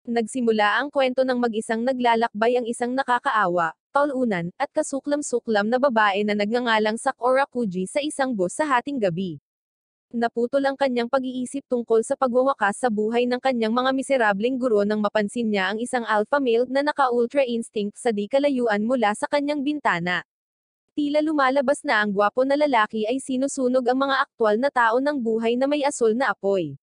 Nagsimula ang kwento ng mag-isang naglalakbay ang isang nakakaawa, talunan, at kasuklam-suklam na babae na nagngangalang Sakura Kuji sa isang bus sa hating gabi. Naputol ang kanyang pag-iisip tungkol sa pagwawakas sa buhay ng kanyang mga miserableng guro nang mapansin niya ang isang alpha male na naka-ultra instinct sa di kalayuan mula sa kanyang bintana. Tila lumalabas na ang gwapo na lalaki ay sinusunog ang mga aktwal na tao ng buhay na may asul na apoy.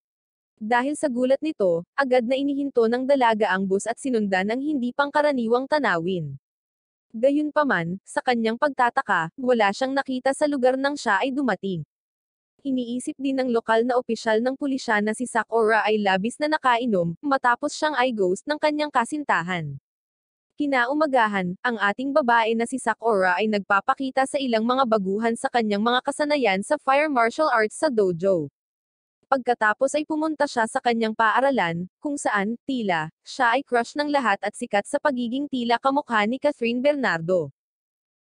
Dahil sa gulat nito, agad na inihinto ng dalaga ang bus at sinundan ang hindi pangkaraniwang tanawin. Gayunpaman, sa kanyang pagtataka, wala siyang nakita sa lugar nang siya ay dumating. Iniisip din ng lokal na opisyal ng pulisya na si Sakura ay labis na nakainom, matapos siyang i-ghost ng kanyang kasintahan. Kinaumagahan, ang ating babae na si Sakura ay nagpapakita sa ilang mga baguhan sa kanyang mga kasanayan sa fire martial arts sa dojo. Pagkatapos ay pumunta siya sa kanyang paaralan, kung saan, tila, siya ay crush ng lahat at sikat sa pagiging tila kamukha ni Catherine Bernardo.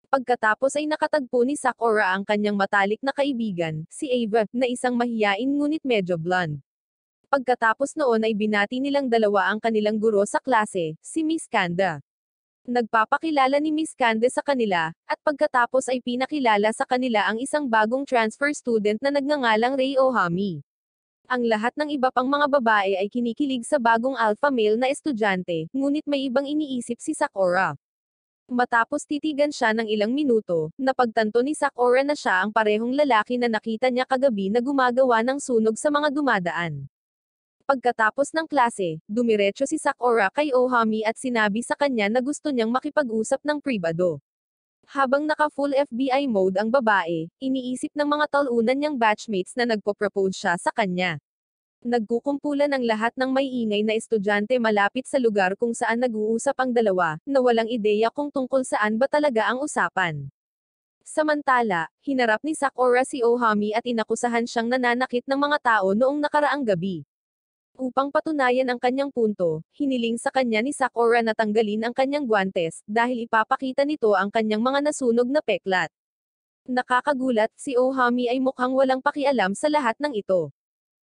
Pagkatapos ay nakatagpo ni Sakura ang kanyang matalik na kaibigan, si Ava, na isang mahiyain ngunit medyo blonde. Pagkatapos noon ay binati nilang dalawa ang kanilang guro sa klase, si Miss Kanda. Nagpapakilala ni Miss Kanda sa kanila, at pagkatapos ay pinakilala sa kanila ang isang bagong transfer student na nagngangalang Rei Ohami. Ang lahat ng iba pang mga babae ay kinikilig sa bagong alpha male na estudyante, ngunit may ibang iniisip si Sakura. Matapos titigan siya ng ilang minuto, napagtanto ni Sakura na siya ang parehong lalaki na nakita niya kagabi na gumagawa ng sunog sa mga dumadaan. Pagkatapos ng klase, dumiretso si Sakura kay Ohami at sinabi sa kanya na gusto niyang makipag-usap ng pribado. Habang naka-full FBI mode ang babae, iniisip ng mga talunan niyang batchmates na nagpo-propose siya sa kanya. Nagkukumpulan ang lahat ng may ingay na estudyante malapit sa lugar kung saan nag-uusap ang dalawa, na walang ideya kung tungkol saan ba talaga ang usapan. Samantala, hinarap ni Sakura si Ohami at inakusahan siyang nananakit ng mga tao noong nakaraang gabi. Upang patunayan ang kanyang punto, hiniling sa kanya ni Sakura na tanggalin ang kanyang guwantes, dahil ipapakita nito ang kanyang mga nasunog na peklat. Nakakagulat, si Ohami ay mukhang walang pakialam sa lahat ng ito.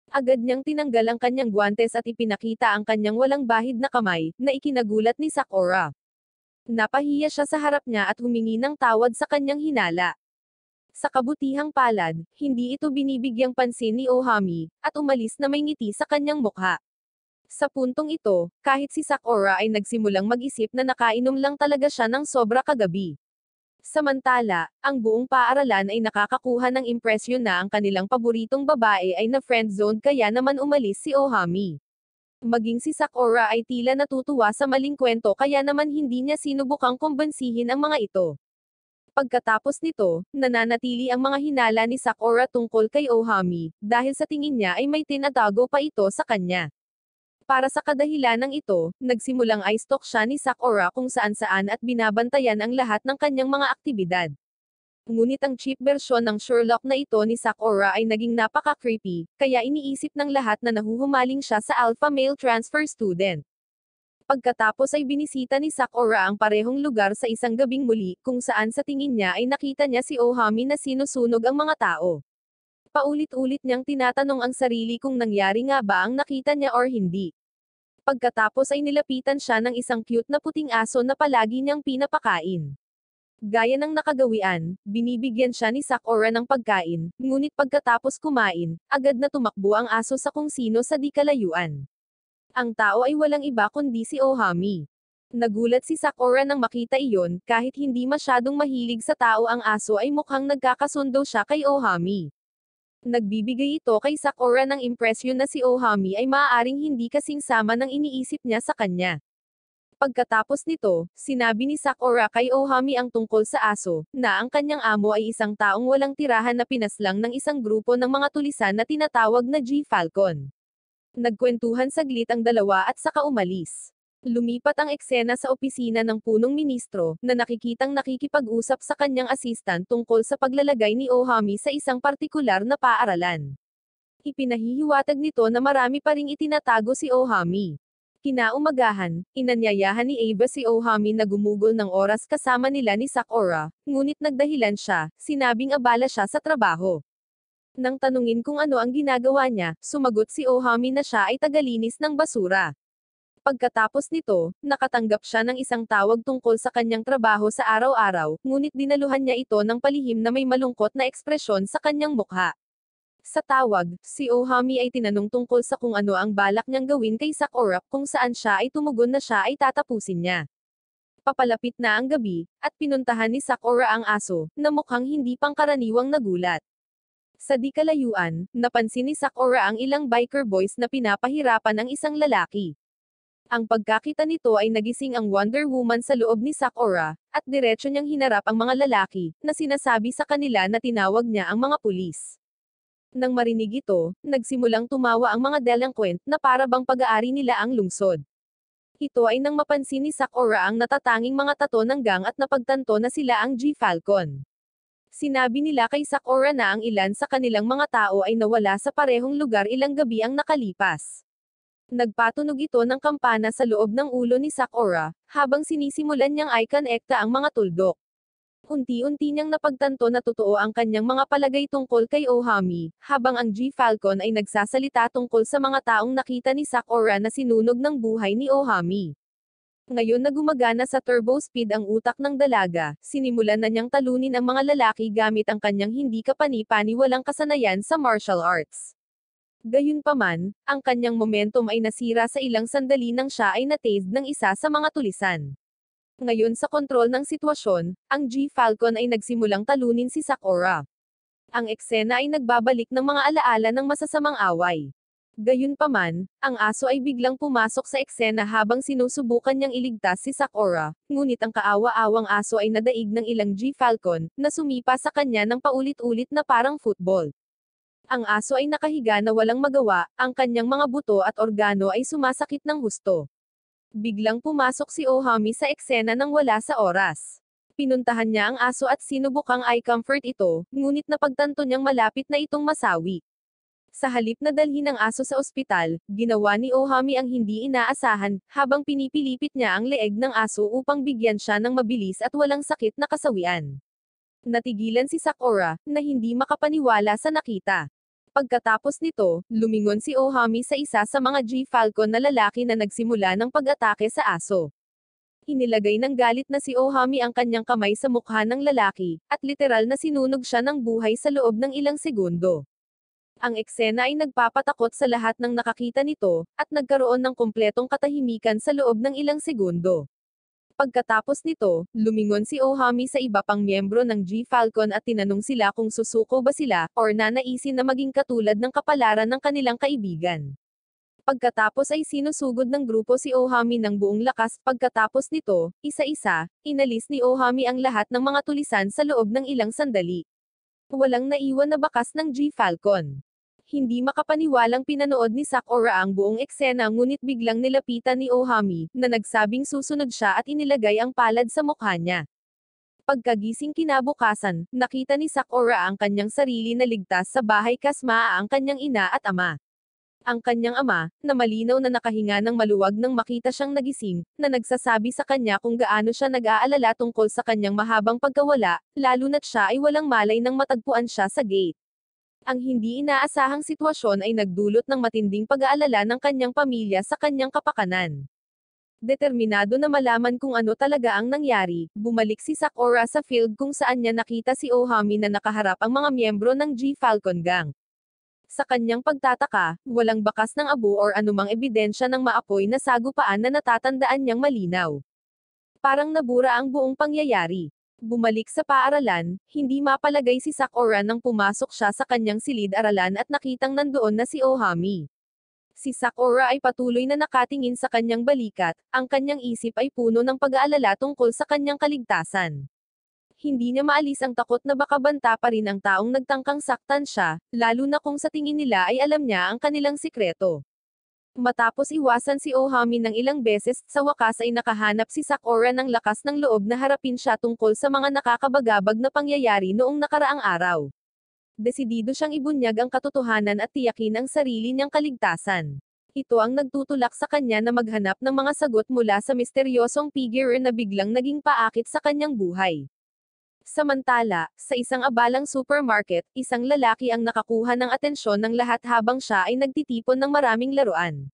Agad niyang tinanggal ang kanyang guwantes at ipinakita ang kanyang walang bahid na kamay, na ikinagulat ni Sakura. Napahiya siya sa harap niya at humingi ng tawad sa kanyang hinala. Sa kabutihang palad, hindi ito binibigyang pansin ni Ohami, at umalis na may ngiti sa kanyang mukha. Sa puntong ito, kahit si Sakura ay nagsimulang mag-isip na nakainom lang talaga siya ng sobra kagabi. Samantala, ang buong paaralan ay nakakakuha ng impresyon na ang kanilang paboritong babae ay na-friendzoned kaya naman umalis si Ohami. Maging si Sakura ay tila natutuwa sa maling kwento kaya naman hindi niya sinubukang kumbansihin ang mga ito. Pagkatapos nito, nananatili ang mga hinala ni Sakura tungkol kay Ohami, dahil sa tingin niya ay may tinatago pa ito sa kanya. Para sa kadahilanang ito, nagsimulang i-stalk siya ni Sakura kung saan-saan at binabantayan ang lahat ng kanyang mga aktibidad. Ngunit ang cheap bersyon ng Sherlock na ito ni Sakura ay naging napaka-creepy, kaya iniisip ng lahat na nahuhumaling siya sa alpha male transfer student. Pagkatapos ay binisita ni Sakura ang parehong lugar sa isang gabing muli, kung saan sa tingin niya ay nakita niya si Ohami na sinusunog ang mga tao. Paulit-ulit niyang tinatanong ang sarili kung nangyari nga ba ang nakita niya or hindi. Pagkatapos ay nilapitan siya ng isang cute na puting aso na palagi niyang pinapakain. Gaya ng nakagawian, binibigyan siya ni Sakura ng pagkain, ngunit pagkatapos kumain, agad na tumakbo ang aso sa kung sino sa di kalayuan. Ang tao ay walang iba kundi si Ohami. Nagulat si Sakura nang makita iyon, kahit hindi masyadong mahilig sa tao ang aso ay mukhang nagkakasundo siya kay Ohami. Nagbibigay ito kay Sakura ng impresyon na si Ohami ay maaaring hindi kasing sama ng iniisip niya sa kanya. Pagkatapos nito, sinabi ni Sakura kay Ohami ang tungkol sa aso, na ang kanyang amo ay isang taong walang tirahan na pinaslang ng isang grupo ng mga tulisan na tinatawag na G-Falcon. Nagkwentuhan saglit ang dalawa at saka umalis. Lumipat ang eksena sa opisina ng punong ministro, na nakikitang nakikipag-usap sa kanyang assistant tungkol sa paglalagay ni Ohami sa isang partikular na paaralan. Ipinahihiwatag nito na marami pa ring itinatago si Ohami. Kinaumagahan, inanyayahan ni Ava si Ohami na gumugol ng oras kasama nila ni Sakura, ngunit nagdahilan siya, sinabing abala siya sa trabaho. Nang tanungin kung ano ang ginagawa niya, sumagot si Ohami na siya ay tagalinis ng basura. Pagkatapos nito, nakatanggap siya ng isang tawag tungkol sa kanyang trabaho sa araw-araw, ngunit dinaluhan niya ito ng palihim na may malungkot na ekspresyon sa kanyang mukha. Sa tawag, si Ohami ay tinanong tungkol sa kung ano ang balak niyang gawin kay Sakura, kung saan siya ay tumugon na siya ay tatapusin niya. Papalapit na ang gabi, at pinuntahan ni Sakura ang aso, na mukhang hindi pangkaraniwang nagulat. Sa di kalayuan, napansin ni Sakura ang ilang biker boys na pinapahirapan ang isang lalaki. Ang pagkakita nito ay nagising ang Wonder Woman sa loob ni Sakura, at diretso niyang hinarap ang mga lalaki, na sinasabi sa kanila na tinawag niya ang mga pulis. Nang marinig ito, nagsimulang tumawa ang mga delinquent na para bang pag-aari nila ang lungsod. Ito ay nang mapansin ni Sakura ang natatanging mga tato ng gang at napagtanto na sila ang G-Falcon. Sinabi nila kay Sakura na ang ilan sa kanilang mga tao ay nawala sa parehong lugar ilang gabi ang nakalipas. Nagpatunog ito ng kampana sa loob ng ulo ni Sakura, habang sinisimulan niyang i-connecta ang mga tuldok. Unti-unti niyang napagtanto na totoo ang kanyang mga palagay tungkol kay Ohami, habang ang G-Falcon ay nagsasalita tungkol sa mga taong nakita ni Sakura na sinunog ng buhay ni Ohami. Ngayon na gumagana sa turbo speed ang utak ng dalaga, sinimulan na niyang talunin ang mga lalaki gamit ang kanyang hindi kapani-paniwalang kasanayan sa martial arts. Gayunpaman, ang kanyang momentum ay nasira sa ilang sandali nang siya ay na-tased ng isa sa mga tulisan. Ngayon sa kontrol ng sitwasyon, ang G-Falcon ay nagsimulang talunin si Sakura. Ang eksena ay nagbabalik ng mga alaala ng masasamang away. Gayunpaman, ang aso ay biglang pumasok sa eksena habang sinusubukan niyang iligtas si Sakura, ngunit ang kaawa-awang aso ay nadaig ng ilang G-Falcon, na sumipa sa kanya ng paulit-ulit na parang football. Ang aso ay nakahiga na walang magawa, ang kanyang mga buto at organo ay sumasakit ng husto. Biglang pumasok si Ohami sa eksena nang wala sa oras. Pinuntahan niya ang aso at sinubukang i-comfort ito, ngunit napagtanto niyang malapit na itong masawi. Sa halip na dalhin ang aso sa ospital, ginawa ni Ohami ang hindi inaasahan, habang pinipilipit niya ang leeg ng aso upang bigyan siya ng mabilis at walang sakit na kasawian. Natigilan si Sakura, na hindi makapaniwala sa nakita. Pagkatapos nito, lumingon si Ohami sa isa sa mga G-Falcon na lalaki na nagsimula ng pag-atake sa aso. Inilagay ng galit na si Ohami ang kanyang kamay sa mukha ng lalaki, at literal na sinunog siya ng buhay sa loob ng ilang segundo. Ang eksena ay nagpapatakot sa lahat ng nakakita nito, at nagkaroon ng kumpletong katahimikan sa loob ng ilang segundo. Pagkatapos nito, lumingon si Ohami sa iba pang miyembro ng G-Falcon at tinanong sila kung susuko ba sila, or nanaisin na maging katulad ng kapalaran ng kanilang kaibigan. Pagkatapos ay sinusugod ng grupo si Ohami ng buong lakas. Pagkatapos nito, isa-isa, inalis ni Ohami ang lahat ng mga tulisan sa loob ng ilang sandali. Walang naiwan na bakas ng G-Falcon. Hindi makapaniwalang pinanood ni Sakura ang buong eksena ngunit biglang nilapitan ni Ohami, na nagsabing susunod siya at inilagay ang palad sa mukha niya. Pagkagising kinabukasan, nakita ni Sakura ang kanyang sarili na ligtas sa bahay kasama ang kanyang ina at ama. Ang kanyang ama, na malinaw na nakahinga ng maluwag nang makita siyang nagising, na nagsasabi sa kanya kung gaano siya nag-aalala tungkol sa kanyang mahabang pagkawala, lalo na't siya ay walang malay nang matagpuan siya sa gate. Ang hindi inaasahang sitwasyon ay nagdulot ng matinding pag-aalala ng kanyang pamilya sa kanyang kapakanan. Determinado na malaman kung ano talaga ang nangyari, bumalik si Sakura sa field kung saan niya nakita si Ohami na nakaharap ang mga miyembro ng G-Falcon Gang. Sa kanyang pagtataka, walang bakas ng abo or anumang ebidensya ng maapoy na sagupaan na natatandaan niyang malinaw. Parang nabura ang buong pangyayari. Bumalik sa paaralan, hindi mapalagay si Sakura nang pumasok siya sa kanyang silid-aralan at nakitang nandoon na si Ohami. Si Sakura ay patuloy na nakatingin sa kanyang balikat, ang kanyang isip ay puno ng pag-aalala tungkol sa kanyang kaligtasan. Hindi niya maalis ang takot na baka banta pa rin ang taong nagtangkang saktan siya, lalo na kung sa tingin nila ay alam niya ang kanilang sikreto. Matapos iwasan si Ohami ng ilang beses, sa wakas ay nakahanap si Sakura ng lakas ng loob na harapin siya tungkol sa mga nakakabagabag na pangyayari noong nakaraang araw. Desidido siyang ibunyag ang katotohanan at tiyakin ang sarili niyang kaligtasan. Ito ang nagtutulak sa kanya na maghanap ng mga sagot mula sa misteryosong figure na biglang naging paakit sa kanyang buhay. Samantala, sa isang abalang supermarket, isang lalaki ang nakakuha ng atensyon ng lahat habang siya ay nagtitipon ng maraming laruan.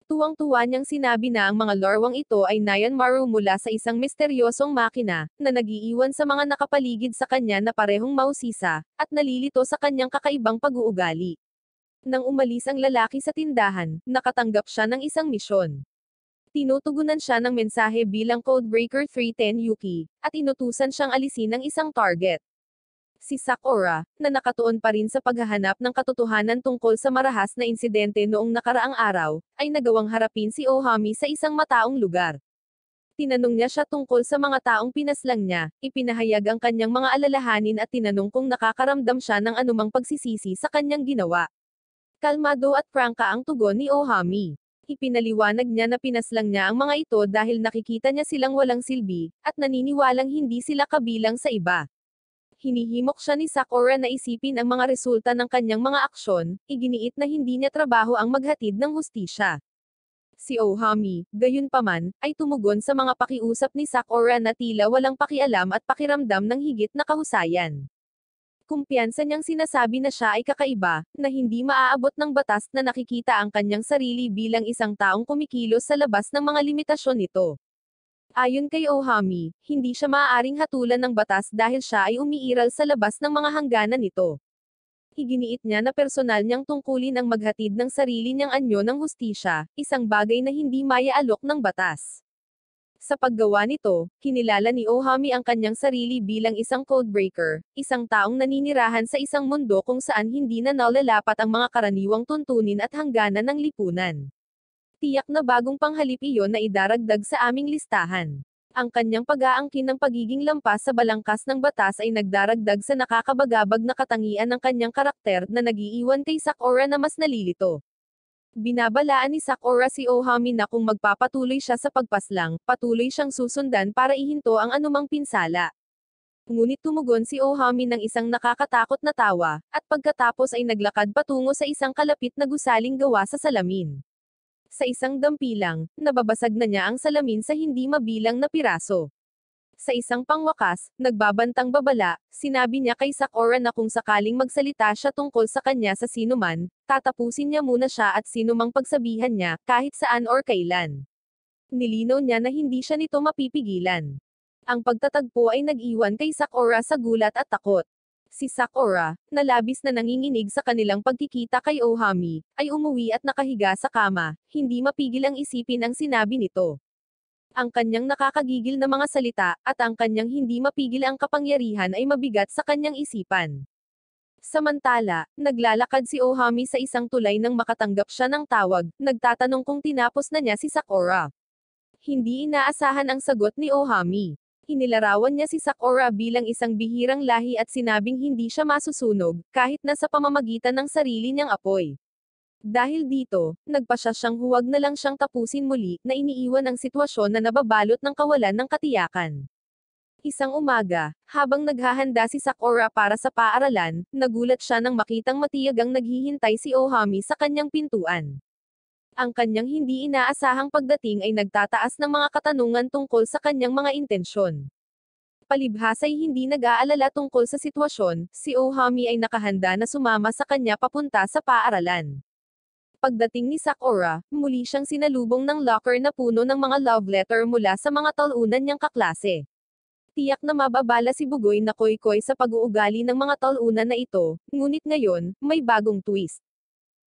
Tuwang-tuwa niyang sinabi na ang mga larwang ito ay Nyanmaru mula sa isang misteryosong makina, na nag-iiwan sa mga nakapaligid sa kanya na parehong mausisa, at nalilito sa kanyang kakaibang pag-uugali. Nang umalis ang lalaki sa tindahan, nakatanggap siya ng isang misyon. Tinutugunan siya ng mensahe bilang Codebreaker 310 Yuki, at inutusan siyang alisin ang isang target. Si Sakura, na nakatuon pa rin sa paghahanap ng katotohanan tungkol sa marahas na insidente noong nakaraang araw, ay nagawang harapin si Ohami sa isang mataong lugar. Tinanong niya siya tungkol sa mga taong pinaslang niya, ipinahayag ang kanyang mga alalahanin at tinanong kung nakakaramdam siya ng anumang pagsisisi sa kanyang ginawa. Kalmado at prangka ang tugon ni Ohami. Ipinaliwanag niya na pinaslang niya ang mga ito dahil nakikita niya silang walang silbi, at naniniwalang hindi sila kabilang sa iba. Hinihimok siya ni Sakura na isipin ang mga resulta ng kanyang mga aksyon, iginiit na hindi niya trabaho ang maghatid ng hustisya. Si Ohami, gayunpaman, ay tumugon sa mga pakiusap ni Sakura na tila walang pakialam at pakiramdam ng higit na kahusayan. Kumpiyansa niyang sinasabi na siya ay kakaiba, na hindi maaabot ng batas na nakikita ang kanyang sarili bilang isang taong kumikilos sa labas ng mga limitasyon nito. Ayon kay Ohami, hindi siya maaaring hatulan ng batas dahil siya ay umiiral sa labas ng mga hangganan nito. Iginiit niya na personal niyang tungkulin ang maghatid ng sarili niyang anyo ng hustisya, isang bagay na hindi maiaalok ng batas. Sa paggawa nito, kinilala ni Ohami ang kanyang sarili bilang isang codebreaker, isang taong naninirahan sa isang mundo kung saan hindi na nalalapat ang mga karaniwang tuntunin at hangganan ng lipunan. Tiyak na bagong panghalip iyon na idaragdag sa aming listahan. Ang kanyang pag-aangkin ng pagiging lampas sa balangkas ng batas ay nagdaragdag sa nakakabagabag na katangian ng kanyang karakter na nag-iiwan kay Sakura na mas nalilito. Binabalaan ni Sakura si Ohami na kung magpapatuloy siya sa pagpaslang, patuloy siyang susundan para ihinto ang anumang pinsala. Ngunit tumugon si Ohami ng isang nakakatakot na tawa, at pagkatapos ay naglakad patungo sa isang kalapit na gusaling gawa sa salamin. Sa isang dampilang, nababasag na niya ang salamin sa hindi mabilang na piraso. Sa isang pangwakas, nagbabantang babala, sinabi niya kay Sakura na kung sakaling magsalita siya tungkol sa kanya sa sinuman, tatapusin niya muna siya at sinumang pagsabihan niya, kahit saan or kailan. Nilinaw niya na hindi siya nito mapipigilan. Ang pagtatagpo ay nag-iwan kay Sakura sa gulat at takot. Si Sakura, na labis na nanginginig sa kanilang pagkikita kay Ohami, ay umuwi at nakahiga sa kama, hindi mapigil ang isipin ang sinabi nito. Ang kanyang nakakagigil na mga salita, at ang kanyang hindi mapigil ang kapangyarihan ay mabigat sa kanyang isipan. Samantala, naglalakad si Ohami sa isang tulay nang makatanggap siya ng tawag, nagtatanong kung tinapos na niya si Sakura. Hindi inaasahan ang sagot ni Ohami. Inilarawan niya si Sakura bilang isang bihirang lahi at sinabing hindi siya masusunog, kahit na sa pamamagitan ng sarili niyang apoy. Dahil dito, nagpasya siyang huwag na lang siyang tapusin muli, na iniiwan ang sitwasyon na nababalot ng kawalan ng katiyakan. Isang umaga, habang naghahanda si Sakura para sa paaralan, nagulat siya nang makitang matiyagang naghihintay si Ohami sa kanyang pintuan. Ang kanyang hindi inaasahang pagdating ay nagtataas ng mga katanungan tungkol sa kanyang mga intensyon. Palibhas ay hindi nag-aalala tungkol sa sitwasyon, si Ohami ay nakahanda na sumama sa kanya papunta sa paaralan. Pagdating ni Sakura, muli siyang sinalubong ng locker na puno ng mga love letter mula sa mga talunan niyang kaklase. Tiyak na mababala si Bugoy na koy-koy sa pag-uugali ng mga talunan na ito, ngunit ngayon, may bagong twist.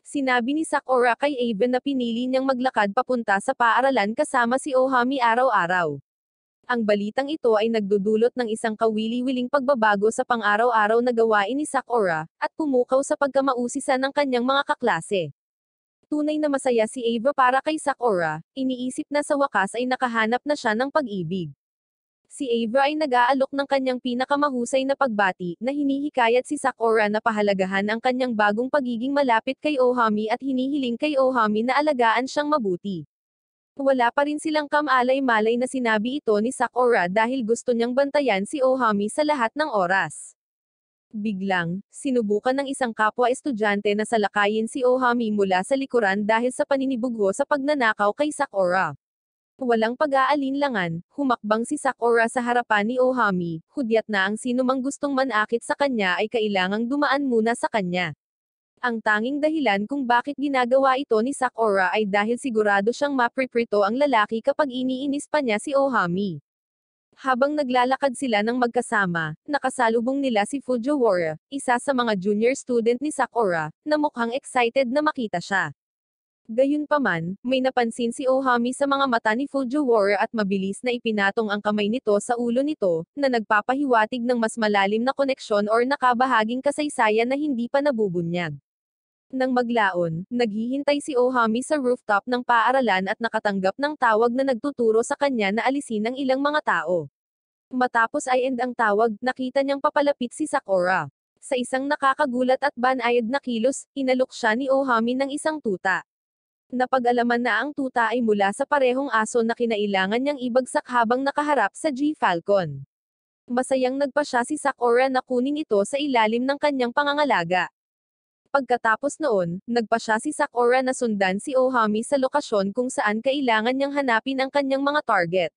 Sinabi ni Sakura kay Aven na pinili niyang maglakad papunta sa paaralan kasama si Ohami araw-araw. Ang balitang ito ay nagdudulot ng isang kawili-wiling pagbabago sa pang-araw-araw na gawain ni Sakura, at pumukaw sa pagkamausisa ng kanyang mga kaklase. Tunay na masaya si Ava para kay Sakura, iniisip na sa wakas ay nakahanap na siya ng pag-ibig. Si Ava ay nag-aalok ng kanyang pinakamahusay na pagbati, na hinihikayat si Sakura na pahalagahan ang kanyang bagong pagiging malapit kay Ohami at hinihiling kay Ohami na alagaan siyang mabuti. Wala pa rin silang kamalay-malay na sinabi ito ni Sakura dahil gusto niyang bantayan si Ohami sa lahat ng oras. Biglang, sinubukan ng isang kapwa-estudyante na salakayin si Ohami mula sa likuran dahil sa paninibugho sa pagnanakaw kay Sakura. Walang pag-aalinlangan, humakbang si Sakura sa harapan ni Ohami, hudyat na ang sinumang gustong manakit sa kanya ay kailangang dumaan muna sa kanya. Ang tanging dahilan kung bakit ginagawa ito ni Sakura ay dahil sigurado siyang mapriprito ang lalaki kapag iniinis pa niya si Ohami. Habang naglalakad sila ng magkasama, nakasalubong nila si Fujiwara, isa sa mga junior student ni Sakura, na mukhang excited na makita siya. Gayunpaman, may napansin si Ohami sa mga mata ni Fujiwara at mabilis na ipinatong ang kamay nito sa ulo nito, na nagpapahiwatig ng mas malalim na koneksyon or nakabahaging kasaysayan na hindi pa nabubunyag. Nang maglaon, naghihintay si Ohami sa rooftop ng paaralan at nakatanggap ng tawag na nagtuturo sa kanya na alisin ang ilang mga tao. Matapos ay end ang tawag, nakita niyang papalapit si Sakura. Sa isang nakakagulat at banayad na kilos, inalok siya ni Ohami ng isang tuta. Napag-alaman na ang tuta ay mula sa parehong aso na kinailangan niyang ibagsak habang nakaharap sa G-Falcon. Masayang nagpa siya si Sakura na kunin ito sa ilalim ng kanyang pangangalaga. Pagkatapos noon, nagpa siya si Sakura na sundan si Ohami sa lokasyon kung saan kailangan niyang hanapin ang kanyang mga target.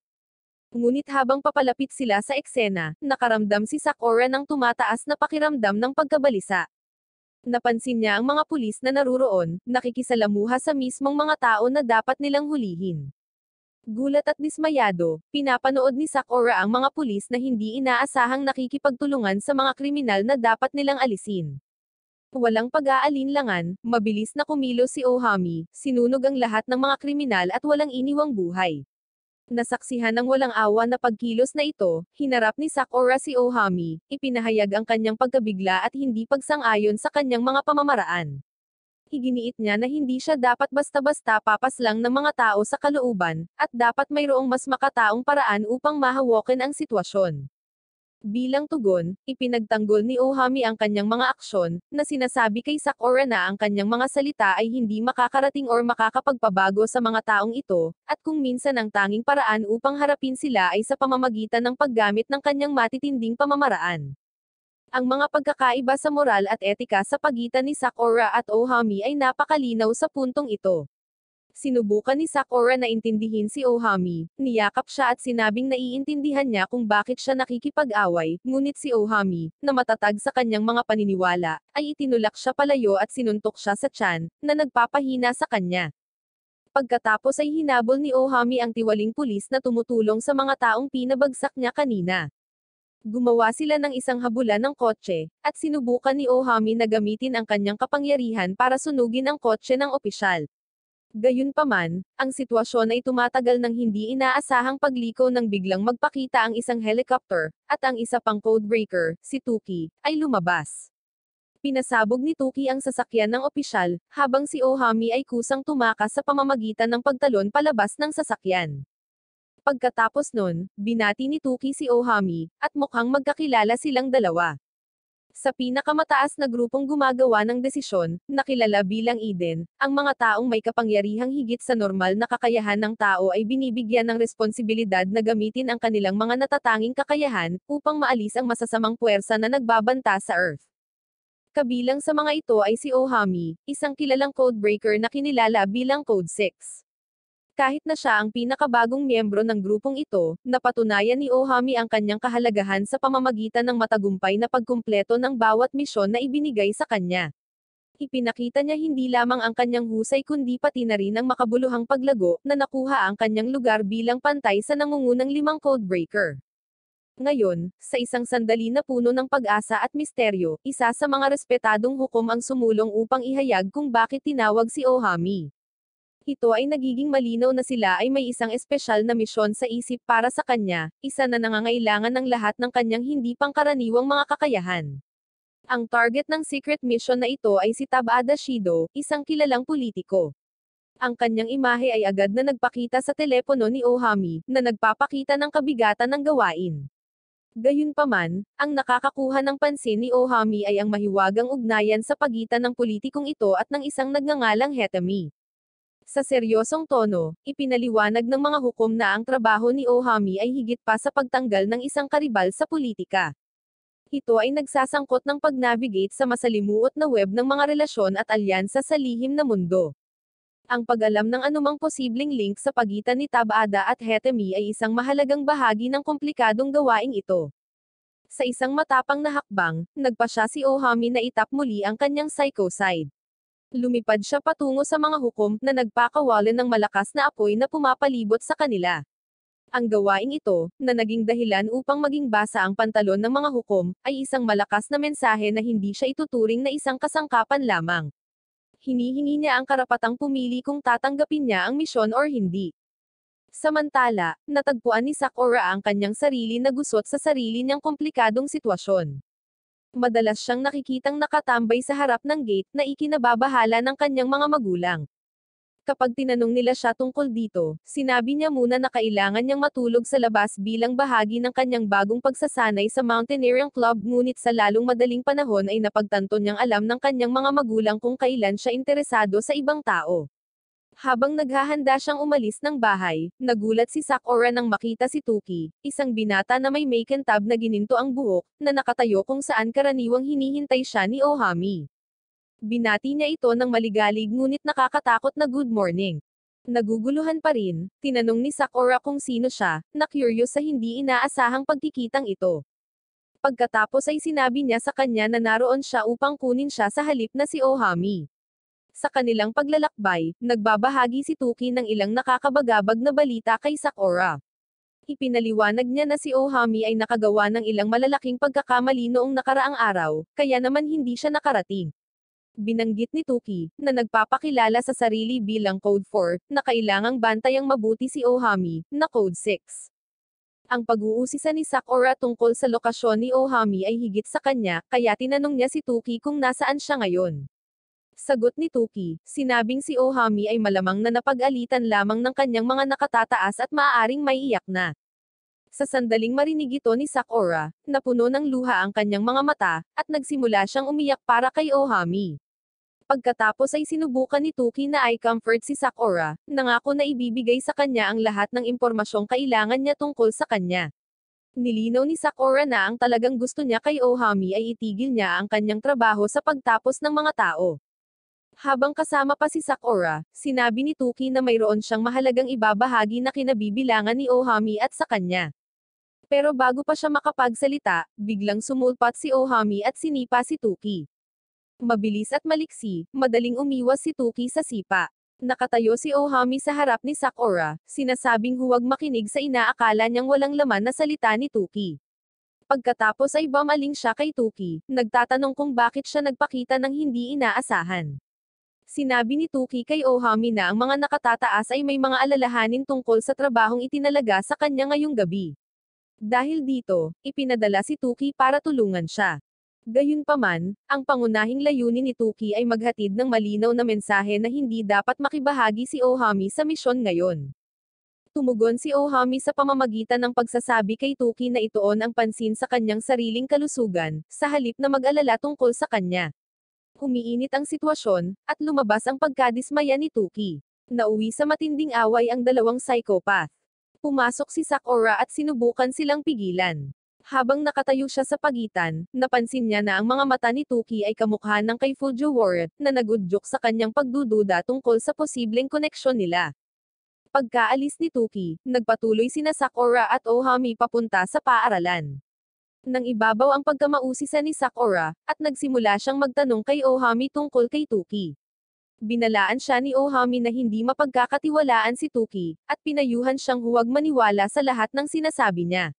Ngunit habang papalapit sila sa eksena, nakaramdam si Sakura ng tumataas na pakiramdam ng pagkabalisa. Napansin niya ang mga pulis na naruroon, nakikisalamuha sa mismong mga tao na dapat nilang hulihin. Gulat at dismayado, pinapanood ni Sakura ang mga pulis na hindi inaasahang nakikipagtulungan sa mga kriminal na dapat nilang alisin. Walang pag-aalinlangan, mabilis na kumilos si Ohami, sinunog ang lahat ng mga kriminal at walang iniwang buhay. Nasaksihan ng walang awa na pagkilos na ito, hinarap ni Sakura si Ohami, ipinahayag ang kanyang pagkabigla at hindi pagsang-ayon sa kanyang mga pamamaraan. Iginiit niya na hindi siya dapat basta-basta papaslang ng mga tao sa kalooban, at dapat mayroong mas makataong paraan upang mahawakan ang sitwasyon. Bilang tugon, ipinagtanggol ni Ohami ang kanyang mga aksyon, na sinasabi kay Sakura na ang kanyang mga salita ay hindi makakarating or makakapagpabago sa mga taong ito, at kung minsan ang tanging paraan upang harapin sila ay sa pamamagitan ng paggamit ng kanyang matitinding pamamaraan. Ang mga pagkakaiba sa moral at etika sa pagitan ni Sakura at Ohami ay napakalinaw sa puntong ito. Sinubukan ni Sakura na intindihin si Ohami, niyakap siya at sinabing naiintindihan niya kung bakit siya nakikipag-away, ngunit si Ohami, na matatag sa kanyang mga paniniwala, ay itinulak siya palayo at sinuntok siya sa tiyan, na nagpapahina sa kanya. Pagkatapos ay hinabol ni Ohami ang tiwaling pulis na tumutulong sa mga taong pinabagsak niya kanina. Gumawa sila ng isang habulan ng kotse, at sinubukan ni Ohami na gamitin ang kanyang kapangyarihan para sunugin ang kotse ng opisyal. Gayunpaman, ang sitwasyon ay tumatagal ng hindi inaasahang pagliko nang biglang magpakita ang isang helicopter, at ang isa pang codebreaker, si Tuki, ay lumabas. Pinasabog ni Tuki ang sasakyan ng opisyal, habang si Ohami ay kusang tumakas sa pamamagitan ng pagtalon palabas ng sasakyan. Pagkatapos nun, binati ni Tuki si Ohami, at mukhang magkakilala silang dalawa. Sa pinakamataas na grupong gumagawa ng desisyon, nakilala bilang Eden, ang mga taong may kapangyarihang higit sa normal na kakayahan ng tao ay binibigyan ng responsibilidad na gamitin ang kanilang mga natatanging kakayahan, upang maalis ang masasamang puwersa na nagbabanta sa Earth. Kabilang sa mga ito ay si Ohami, isang kilalang codebreaker na kinilala bilang Code 6. Kahit na siya ang pinakabagong miyembro ng grupong ito, napatunayan ni Ohami ang kanyang kahalagahan sa pamamagitan ng matagumpay na pagkumpleto ng bawat misyon na ibinigay sa kanya. Ipinakita niya hindi lamang ang kanyang husay kundi pati na rin ang makabuluhang paglago, na nakuha ang kanyang lugar bilang pantay sa nangungunang 5 codebreaker. Ngayon, sa isang sandali na puno ng pag-asa at misteryo, isa sa mga respetadong hukom ang sumulong upang ihayag kung bakit tinawag si Ohami. Ito ay nagiging malinaw na sila ay may isang espesyal na misyon sa isip para sa kanya, isa na nangangailangan ng lahat ng kanyang hindi pangkaraniwang mga kakayahan. Ang target ng secret mission na ito ay si Tabata Shido, isang kilalang politiko. Ang kanyang imahe ay agad na nagpakita sa telepono ni Ohami, na nagpapakita ng kabigatan ng gawain. Gayunpaman, ang nakakakuha ng pansin ni Ohami ay ang mahiwagang ugnayan sa pagitan ng politikong ito at ng isang nagngangalang Hetami. Sa seryosong tono, ipinaliwanag ng mga hukom na ang trabaho ni Ohami ay higit pa sa pagtanggal ng isang karibal sa politika. Ito ay nagsasangkot ng pag-navigate sa masalimuot na web ng mga relasyon at alyansa sa lihim na mundo. Ang pag-alam ng anumang posibleng link sa pagitan ni Tabata at Hetami ay isang mahalagang bahagi ng komplikadong gawaing ito. Sa isang matapang na hakbang, nagpa siya si Ohami na itap muli ang kanyang psycho side. Lumipad siya patungo sa mga hukom na nagpakawalan ng malakas na apoy na pumapalibot sa kanila. Ang gawaing ito, na naging dahilan upang maging basa ang pantalon ng mga hukom, ay isang malakas na mensahe na hindi siya ituturing na isang kasangkapan lamang. Hinihingi niya ang karapatang pumili kung tatanggapin niya ang misyon or hindi. Samantala, natagpuan ni Sakura ang kanyang sarili na gusot sa sarili niyang komplikadong sitwasyon. Madalas siyang nakikitang nakatambay sa harap ng gate na ikinababahala ng kanyang mga magulang. Kapag tinanong nila siya tungkol dito, sinabi niya muna na kailangan niyang matulog sa labas bilang bahagi ng kanyang bagong pagsasanay sa Mountaineering Club, ngunit sa lalong madaling panahon ay napagtanto niyang alam ng kanyang mga magulang kung kailan siya interesado sa ibang tao. Habang naghahanda siyang umalis ng bahay, nagulat si Sakura nang makita si Tuki, isang binata na may makintab na gininto ang buhok, na nakatayo kung saan karaniwang hinihintay siya ni Ohami. Binati niya ito ng maligalig ngunit nakakatakot na good morning. Naguguluhan pa rin, tinanong ni Sakura kung sino siya, na curious sa hindi inaasahang pagkikitang ito. Pagkatapos ay sinabi niya sa kanya na naroon siya upang kunin siya sa halip na si Ohami. Sa kanilang paglalakbay, nagbabahagi si Tuki ng ilang nakakabagabag na balita kay Sakura. Ipinaliwanag niya na si Ohami ay nakagawa ng ilang malalaking pagkakamali noong nakaraang araw, kaya naman hindi siya nakarating. Binanggit ni Tuki, na nagpapakilala sa sarili bilang Code 4, na kailangang bantayang mabuti si Ohami, na Code 6. Ang pag-uusisa ni Sakura tungkol sa lokasyon ni Ohami ay higit sa kanya, kaya tinanong niya si Tuki kung nasaan siya ngayon. Sagot ni Tuki, sinabing si Ohami ay malamang na napag-alitan lamang ng kanyang mga nakatataas at maaaring maiiyak na. Sa sandaling marinig ito ni Sakura, napuno ng luha ang kanyang mga mata, at nagsimula siyang umiyak para kay Ohami. Pagkatapos ay sinubukan ni Tuki na i-comfort si Sakura, nangako na ibibigay sa kanya ang lahat ng impormasyong kailangan niya tungkol sa kanya. Nilinaw ni Sakura na ang talagang gusto niya kay Ohami ay itigil niya ang kanyang trabaho sa pagtapos ng mga tao. Habang kasama pa si Sakura, sinabi ni Tuki na mayroon siyang mahalagang ibabahagi na kinabibilangan ni Ohami at sa kanya. Pero bago pa siya makapagsalita, biglang sumulpat si Ohami at sinipa si Tuki. Mabilis at maliksi, madaling umiwas si Tuki sa sipa. Nakatayo si Ohami sa harap ni Sakura, sinasabing huwag makinig sa inaakala niyang walang laman na salita ni Tuki. Pagkatapos ay bumaling siya kay Tuki, nagtatanong kung bakit siya nagpakita ng hindi inaasahan. Sinabi ni Tuki kay Ohami na ang mga nakatataas ay may mga alalahanin tungkol sa trabahong itinalaga sa kanya ngayong gabi. Dahil dito, ipinadala si Tuki para tulungan siya. Gayunpaman, ang pangunahing layunin ni Tuki ay maghatid ng malinaw na mensahe na hindi dapat makibahagi si Ohami sa misyon ngayon. Tumugon si Ohami sa pamamagitan ng pagsasabi kay Tuki na ituon ang pansin sa kanyang sariling kalusugan, sa halip na mag-alala tungkol sa kanya. Umiinit ang sitwasyon, at lumabas ang pagkadismaya ni Tuki. Nauwi sa matinding away ang dalawang psychopath. Pumasok si Sakura at sinubukan silang pigilan. Habang nakatayo siya sa pagitan, napansin niya na ang mga mata ni Tuki ay kamukha ng kay Fujiwara, na nagudyok sa kanyang pagdududa tungkol sa posibleng koneksyon nila. Pagkaalis ni Tuki, nagpatuloy sina Sakura at Ohami papunta sa paaralan. Nang ibabaw ang pagkamausisa ni Sakura, at nagsimula siyang magtanong kay Ohami tungkol kay Tuki. Binalaan siya ni Ohami na hindi mapagkakatiwalaan si Tuki, at pinayuhan siyang huwag maniwala sa lahat ng sinasabi niya.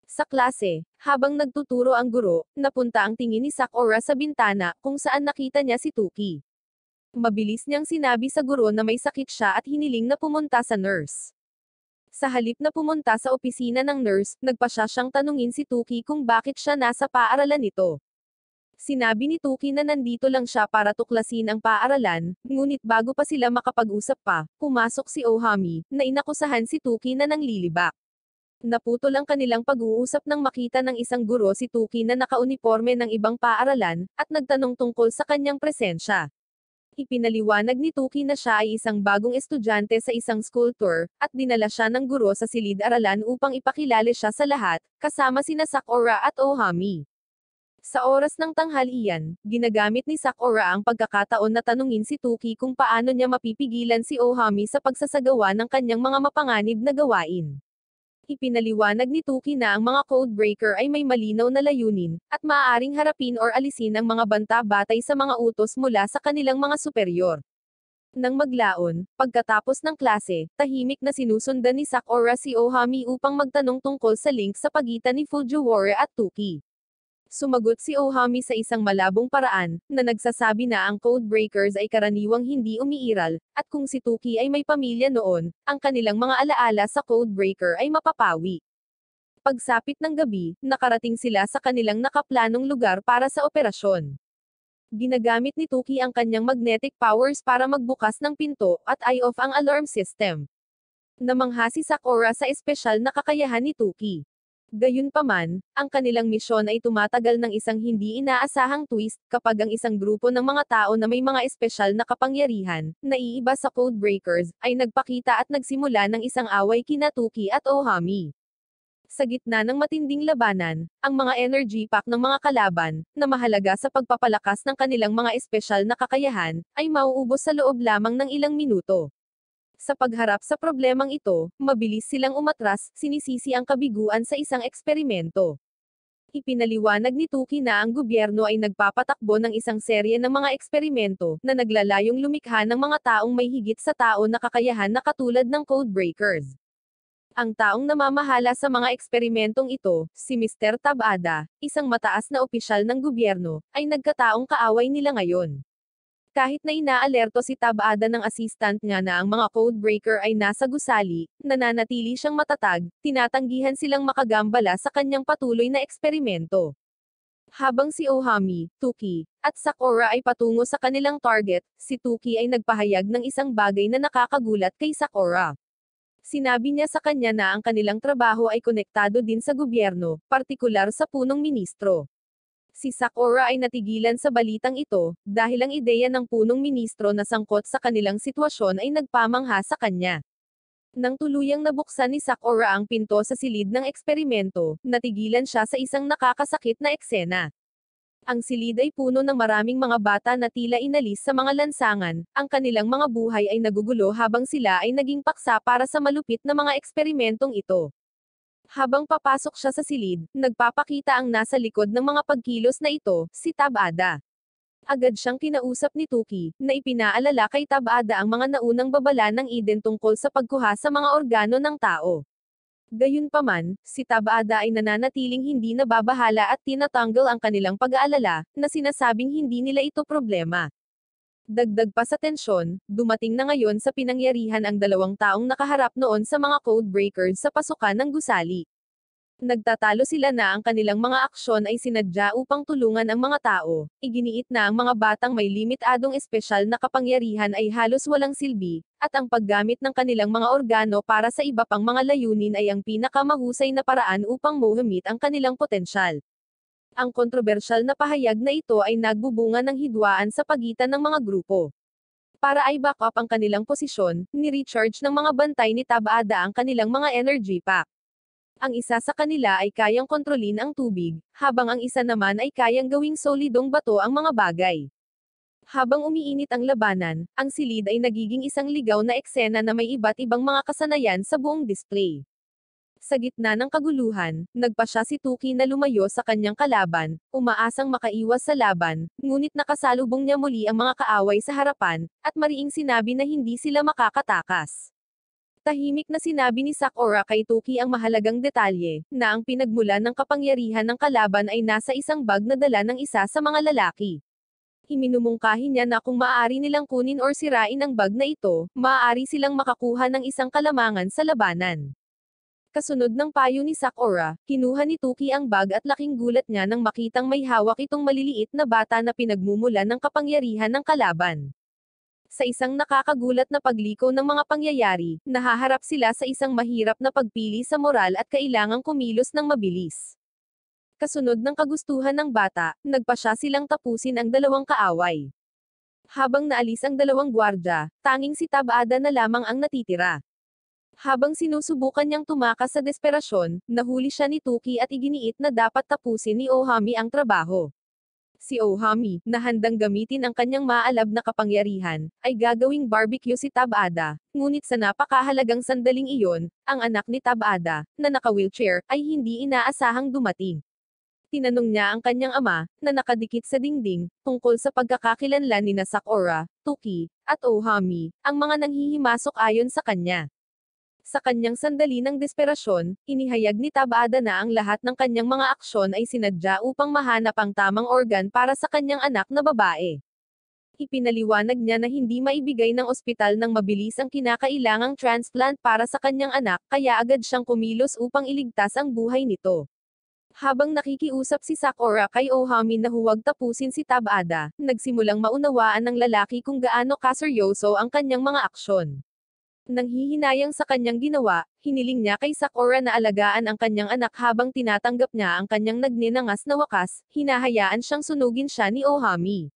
Sa klase, habang nagtuturo ang guro, napunta ang tingin ni Sakura sa bintana, kung saan nakita niya si Tuki. Mabilis niyang sinabi sa guro na may sakit siya at hiniling na pumunta sa nurse. Sa halip na pumunta sa opisina ng nurse, nagpasya siyang tanungin si Tuki kung bakit siya nasa paaralan nito. Sinabi ni Tuki na nandito lang siya para tuklasin ang paaralan, ngunit bago pa sila makapag-usap pa, pumasok si Ohami, na inakusahan si Tuki na nanglilibak. Naputol ang kanilang pag-uusap nang makita ng isang guro si Tuki na nakauniporme ng ibang paaralan, at nagtanong tungkol sa kanyang presensya. Ipinaliwanag ni Tuki na siya ay isang bagong estudyante sa isang school tour, at dinala siya ng guro sa silid-aralan upang ipakilala siya sa lahat, kasama sina Sakura at Ohami. Sa oras ng tanghalian, ginagamit ni Sakura ang pagkakataon na tanungin si Tuki kung paano niya mapipigilan si Ohami sa pagsasagawa ng kanyang mga mapanganib na gawain. Ipinaliwanag ni Tuki na ang mga codebreaker ay may malinaw na layunin, at maaaring harapin or alisin ang mga banta batay sa mga utos mula sa kanilang mga superior. Nang maglaon, pagkatapos ng klase, tahimik na sinusundan ni Sakura si Ohami upang magtanong tungkol sa link sa pagitan ni Fujiwara at Tuki. Sumagot si Ohami sa isang malabong paraan, na nagsasabi na ang codebreakers ay karaniwang hindi umiiral, at kung si Tuki ay may pamilya noon, ang kanilang mga alaala sa codebreaker ay mapapawi. Pagsapit ng gabi, nakarating sila sa kanilang nakaplanong lugar para sa operasyon. Ginagamit ni Tuki ang kanyang magnetic powers para magbukas ng pinto, at i-off ang alarm system. Namangha si Sakura sa espesyal na kakayahan ni Tuki. Gayunpaman, ang kanilang misyon ay tumatagal ng isang hindi inaasahang twist, kapag ang isang grupo ng mga tao na may mga espesyal na kapangyarihan, na iiba sa codebreakers, ay nagpakita at nagsimula ng isang away kina Tuki at Ohami. Sa gitna ng matinding labanan, ang mga energy pack ng mga kalaban, na mahalaga sa pagpapalakas ng kanilang mga espesyal na kakayahan, ay mauubos sa loob lamang ng ilang minuto. Sa pagharap sa problemang ito, mabilis silang umatras, sinisisi ang kabiguan sa isang eksperimento. Ipinaliwanag ni Tuki na ang gobyerno ay nagpapatakbo ng isang serye ng mga eksperimento, na naglalayong lumikha ng mga taong may higit sa tao na kakayahan na katulad ng codebreakers. Ang taong namamahala sa mga eksperimentong ito, si Mr. Tabada, isang mataas na opisyal ng gobyerno, ay nagkataong kaaway nila ngayon. Kahit na inaalerto si Tabada ng assistant niya na ang mga codebreaker ay nasa gusali, nananatili siyang matatag, tinatanggihan silang makagambala sa kanyang patuloy na eksperimento. Habang si Ohami, Tuki, at Sakura ay patungo sa kanilang target, si Tuki ay nagpahayag ng isang bagay na nakakagulat kay Sakura. Sinabi niya sa kanya na ang kanilang trabaho ay konektado din sa gobyerno, partikular sa punong ministro. Si Sakura ay natigilan sa balitang ito, dahil ang ideya ng punong ministro na sangkot sa kanilang sitwasyon ay nagpamangha sa kanya. Nang tuluyang nabuksan ni Sakura ang pinto sa silid ng eksperimento, natigilan siya sa isang nakakasakit na eksena. Ang silid ay puno ng maraming mga bata na tila inalis sa mga lansangan, ang kanilang mga buhay ay nagugulo habang sila ay naging paksa para sa malupit na mga eksperimentong ito. Habang papasok siya sa silid, nagpapakita ang nasa likod ng mga pagkilos na ito, si Tabada. Agad siyang kinausap ni Tuki, na ipinaalala kay Tabada ang mga naunang babala ng Eden tungkol sa pagkuha sa mga organo ng tao. Gayunpaman, si Tabada ay nananatiling hindi nababahala at tinatanggal ang kanilang pag-aalala, na sinasabing hindi nila ito problema. Dagdag pa sa tensyon, dumating na ngayon sa pinangyarihan ang dalawang taong nakaharap noon sa mga codebreakers sa pasukan ng gusali. Nagtatalo sila na ang kanilang mga aksyon ay sinadya upang tulungan ang mga tao, iginiit na ang mga batang may limitadong espesyal na kapangyarihan ay halos walang silbi, at ang paggamit ng kanilang mga organo para sa iba pang mga layunin ay ang pinakamahusay na paraan upang mahamit ang kanilang potensyal. Ang kontrobersyal na pahayag na ito ay nagbubunga ng hidwaan sa pagitan ng mga grupo. Para ay back up ang kanilang posisyon, ni-recharge ng mga bantay ni Tabada ang kanilang mga energy pack. Ang isa sa kanila ay kayang kontrolin ang tubig, habang ang isa naman ay kayang gawing solidong bato ang mga bagay. Habang umiinit ang labanan, ang silid ay nagiging isang ligaw na eksena na may iba't ibang mga kasanayan sa buong display. Sa gitna ng kaguluhan, nagpa siya si Tuki na lumayo sa kanyang kalaban, umaasang makaiwas sa laban, ngunit nakasalubong niya muli ang mga kaaway sa harapan, at mariing sinabi na hindi sila makakatakas. Tahimik na sinabi ni Sakura kay Tuki ang mahalagang detalye, na ang pinagmulan ng kapangyarihan ng kalaban ay nasa isang bag na dala ng isa sa mga lalaki. Iminumungkahi niya na kung maaari nilang kunin or sirain ang bag na ito, maaari silang makakuha ng isang kalamangan sa labanan. Kasunod ng payo ni Sakura, kinuha ni Tuki ang bag at laking gulat niya nang makitang may hawak itong maliliit na bata na pinagmumulan ng kapangyarihan ng kalaban. Sa isang nakakagulat na pagliko ng mga pangyayari, nahaharap sila sa isang mahirap na pagpili sa moral at kailangang kumilos ng mabilis. Kasunod ng kagustuhan ng bata, nagpa siya silang tapusin ang dalawang kaaway. Habang naalis ang dalawang gwardya, tanging si Tabada na lamang ang natitira. Habang sinusubukan niyang tumakas sa desperasyon, nahuli siya ni Tuki at iginiit na dapat tapusin ni Ohami ang trabaho. Si Ohami, na handang gamitin ang kanyang maalab na kapangyarihan, ay gagawing barbecue si Tabada, ngunit sa napakahalagang sandaling iyon, ang anak ni Tabada, na naka-wheelchair, ay hindi inaasahang dumating. Tinanong niya ang kanyang ama, na nakadikit sa dingding, tungkol sa pagkakakilanlan ni Sakura, Tuki, at Ohami, ang mga nanghihimasok ayon sa kanya. Sa kanyang sandali ng desperasyon, inihayag ni Tabada na ang lahat ng kanyang mga aksyon ay sinadya upang mahanap ang tamang organ para sa kanyang anak na babae. Ipinaliwanag niya na hindi maibigay ng ospital ng mabilis ang kinakailangang transplant para sa kanyang anak, kaya agad siyang kumilos upang iligtas ang buhay nito. Habang nakikiusap si Sakura kay Ohami na huwag tapusin si Tabada, nagsimulang maunawaan ng lalaki kung gaano kaseryoso ang kanyang mga aksyon. Nanghihinayang sa kanyang ginawa, hiniling niya kay Sakura na alagaan ang kanyang anak habang tinatanggap niya ang kanyang nagninangas na wakas, hinahayaan siyang sunugin siya ni Ohami.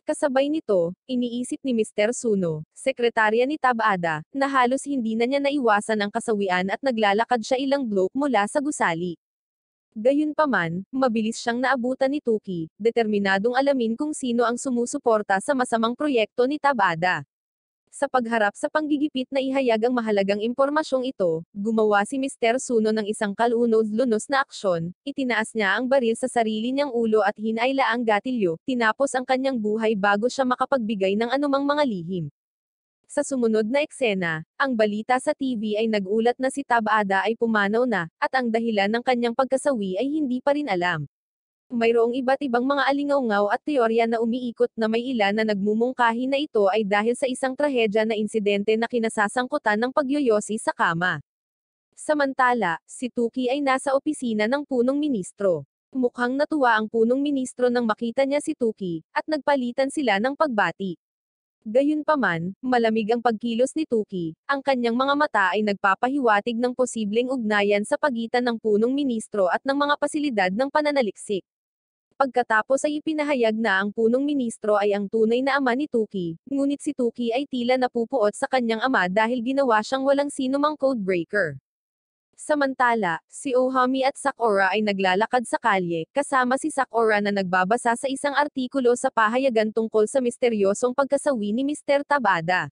Kasabay nito, iniisip ni Mr. Suno, sekretarya ni Tabada, na halos hindi na niya naiwasan ang kasawian at naglalakad siya ilang blok mula sa gusali. Gayunpaman, mabilis siyang naabutan ni Tuki, determinadong alamin kung sino ang sumusuporta sa masamang proyekto ni Tabada. Sa pagharap sa panggigipit na ihayag ang mahalagang impormasyong ito, gumawa si Mr. Suno ng isang kalunod-lunos na aksyon, itinaas niya ang baril sa sarili niyang ulo at hinayla ang gatilyo, tinapos ang kanyang buhay bago siya makapagbigay ng anumang mga lihim. Sa sumunod na eksena, ang balita sa TV ay nag-ulat na si Tabada ay pumanaw na, at ang dahilan ng kanyang pagkasawi ay hindi pa rin alam. Mayroong iba't ibang mga alingaw-ngaw at teorya na umiikot na may ilan na nagmumungkahi na ito ay dahil sa isang trahedya na insidente na kinasasangkutan ng pagyoyosi sa kama. Samantala, si Tuki ay nasa opisina ng punong ministro. Mukhang natuwa ang punong ministro nang makita niya si Tuki, at nagpalitan sila ng pagbati. Gayunpaman, malamig ang pagkilos ni Tuki, ang kanyang mga mata ay nagpapahiwatig ng posibleng ugnayan sa pagitan ng punong ministro at ng mga pasilidad ng pananaliksik. Pagkatapos ay ipinahayag na ang punong ministro ay ang tunay na ama ni Tuki, ngunit si Tuki ay tila napupuot sa kanyang ama dahil ginawa siyang walang sinumang codebreaker. Samantala, si Ohami at Sakura ay naglalakad sa kalye, kasama si Sakura na nagbabasa sa isang artikulo sa pahayagan tungkol sa misteryosong pagkasawi ni Mr. Tabada.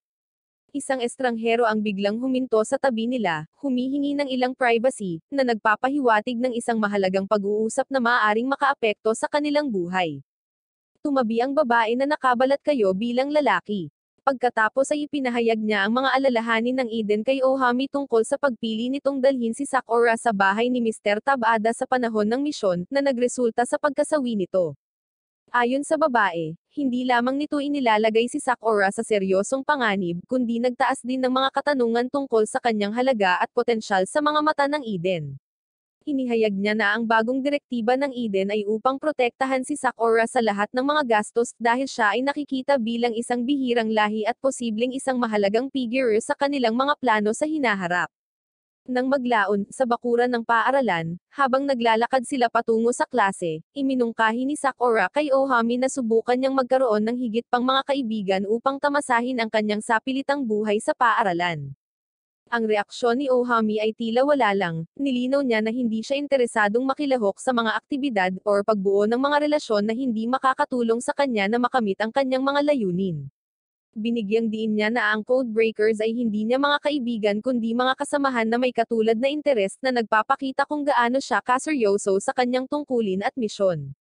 Isang estranghero ang biglang huminto sa tabi nila, humihingi ng ilang privacy, na nagpapahiwatig ng isang mahalagang pag-uusap na maaaring makaapekto sa kanilang buhay. Tumabi ang babae na nakabalat kayo bilang lalaki. Pagkatapos ay ipinahayag niya ang mga alalahanin ng Eden kay Ohami tungkol sa pagpili nitong dalhin si Sakura sa bahay ni Mr. Tabada sa panahon ng misyon, na nagresulta sa pagkasawi nito. Ayon sa babae, hindi lamang nito inilalagay si Sakura sa seryosong panganib, kundi nagtaas din ng mga katanungan tungkol sa kanyang halaga at potensyal sa mga mata ng Eden. Inihayag niya na ang bagong direktiba ng Eden ay upang protektahan si Sakura sa lahat ng mga gastos dahil siya ay nakikita bilang isang bihirang lahi at posibleng isang mahalagang figure sa kanilang mga plano sa hinaharap. Nang maglaon, sa bakuran ng paaralan, habang naglalakad sila patungo sa klase, iminungkahi ni Sakura kay Ohami na subukan niyang magkaroon ng higit pang mga kaibigan upang tamasahin ang kanyang sapilitang buhay sa paaralan. Ang reaksyon ni Ohami ay tila wala lang, nilinaw niya na hindi siya interesadong makilahok sa mga aktibidad or pagbuo ng mga relasyon na hindi makakatulong sa kanya na makamit ang kanyang mga layunin. Binigyang diin niya na ang codebreakers ay hindi niya mga kaibigan kundi mga kasamahan na may katulad na interes na nagpapakita kung gaano siya kaseryoso sa kanyang tungkulin at misyon.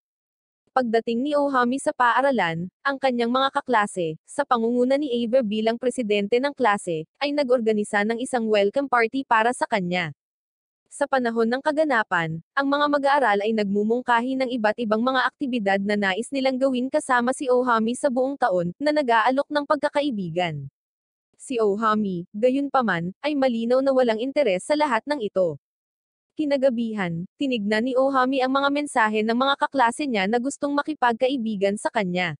Pagdating ni Ohami sa paaralan, ang kanyang mga kaklase, sa pangunguna ni Ava bilang presidente ng klase, ay nag-organisa ng isang welcome party para sa kanya. Sa panahon ng kaganapan, ang mga mag-aaral ay nagmumungkahi ng iba't ibang mga aktibidad na nais nilang gawin kasama si Ohami sa buong taon, na nag-aalok ng pagkakaibigan. Si Ohami, gayunpaman, ay malinaw na walang interes sa lahat ng ito. Kinagabihan, tinignan ni Ohami ang mga mensahe ng mga kaklase niya na gustong makipagkaibigan sa kanya.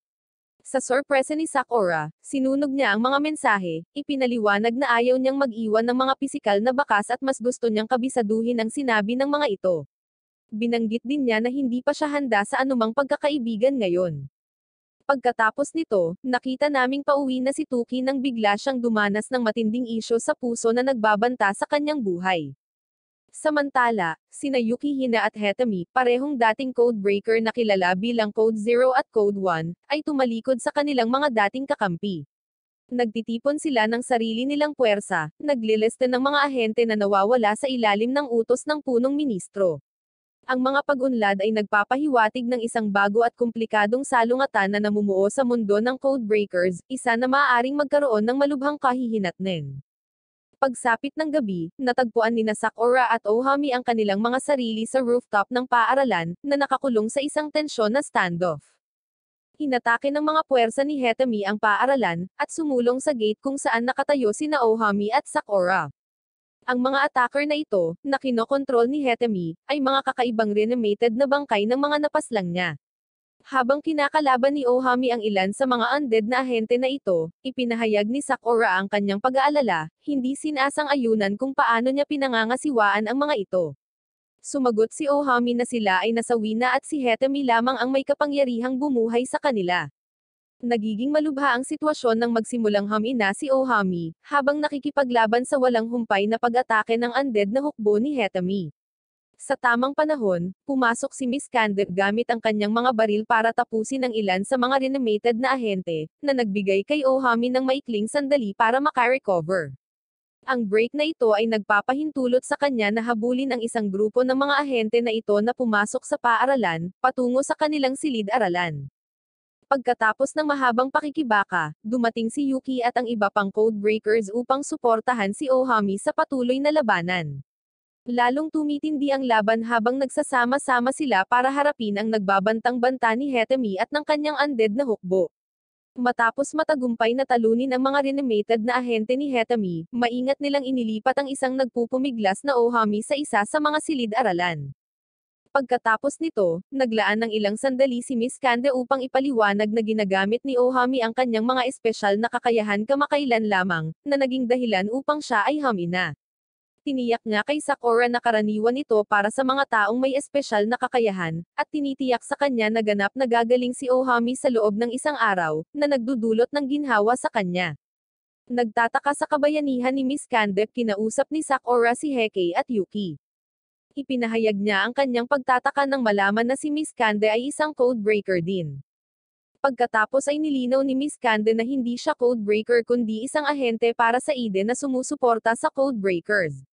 Sa sorpresa ni Sakura, sinunog niya ang mga mensahe, ipinaliwanag na ayaw niyang mag-iwan ng mga pisikal na bakas at mas gusto niyang kabisaduhin ang sinabi ng mga ito. Binanggit din niya na hindi pa siya handa sa anumang pagkakaibigan ngayon. Pagkatapos nito, nakita naming pauwi na si Tuki nang bigla siyang dumanas ng matinding isyo sa puso na nagbabanta sa kanyang buhay. Samantala, sina Yukihina at Hetami, parehong dating codebreaker na kilala bilang Code Zero at Code 1, ay tumalikod sa kanilang mga dating kakampi. Nagtitipon sila ng sarili nilang puwersa, nagliliste ng mga ahente na nawawala sa ilalim ng utos ng punong ministro. Ang mga pag-unlad ay nagpapahiwatig ng isang bago at komplikadong salungatan na namumuo sa mundo ng codebreakers, isa na maaaring magkaroon ng malubhang kahihinatnin. Pagsapit ng gabi, natagpuan ni Sakura at Ohami ang kanilang mga sarili sa rooftop ng paaralan, na nakakulong sa isang tensyon na standoff. Hinatake ng mga puwersa ni Hetami ang paaralan, at sumulong sa gate kung saan nakatayo sina Ohami at Sakura. Ang mga attacker na ito, na kinokontrol ni Hetami, ay mga kakaibang reanimated na bangkay ng mga napaslang niya. Habang kinakalaban ni Ohami ang ilan sa mga undead na ahente na ito, ipinahayag ni Sakura ang kanyang pag-aalala, hindi sinasang-ayunan kung paano niya pinangangasiwaan ang mga ito. Sumagot si Ohami na sila ay nasawi na at si Hetami lamang ang may kapangyarihang bumuhay sa kanila. Nagiging malubha ang sitwasyon nang magsimulang hamina si Ohami, habang nakikipaglaban sa walang humpay na pag-atake ng undead na hukbo ni Hetami. Sa tamang panahon, pumasok si Miss Kander gamit ang kanyang mga baril para tapusin ang ilan sa mga reanimated na ahente, na nagbigay kay Ohami ng maikling sandali para makarecover. Ang break na ito ay nagpapahintulot sa kanya na habulin ang isang grupo ng mga ahente na ito na pumasok sa paaralan, patungo sa kanilang silid-aralan. Pagkatapos ng mahabang pakikibaka, dumating si Yuki at ang iba pang codebreakers upang suportahan si Ohami sa patuloy na labanan. Lalong tumitindi ang laban habang nagsasama-sama sila para harapin ang nagbabantang-banta ni Hetami at ng kanyang undead na hukbo. Matapos matagumpay na talunin ang mga reanimated na ahente ni Hetami, maingat nilang inilipat ang isang nagpupumiglas na Ohami sa isa sa mga silid-aralan. Pagkatapos nito, naglaan ng ilang sandali si Miss Kande upang ipaliwanag na ginagamit ni Ohami ang kanyang mga espesyal na kakayahan kamakailan lamang, na naging dahilan upang siya ay hamina. Tiniyak niya kay Sakura na karaniwan ito para sa mga taong may espesyal na kakayahan, at tinitiyak sa kanya na ganap na gagaling si Ohami sa loob ng isang araw, na nagdudulot ng ginhawa sa kanya. Nagtataka sa kabayanihan ni Miss Kande, kinausap ni Sakura si Heikei at Yuki. Ipinahayag niya ang kanyang pagtataka nang malaman na si Miss Kande ay isang codebreaker din. Pagkatapos ay nilinaw ni Miss Kande na hindi siya codebreaker kundi isang ahente para sa Eden na sumusuporta sa codebreakers.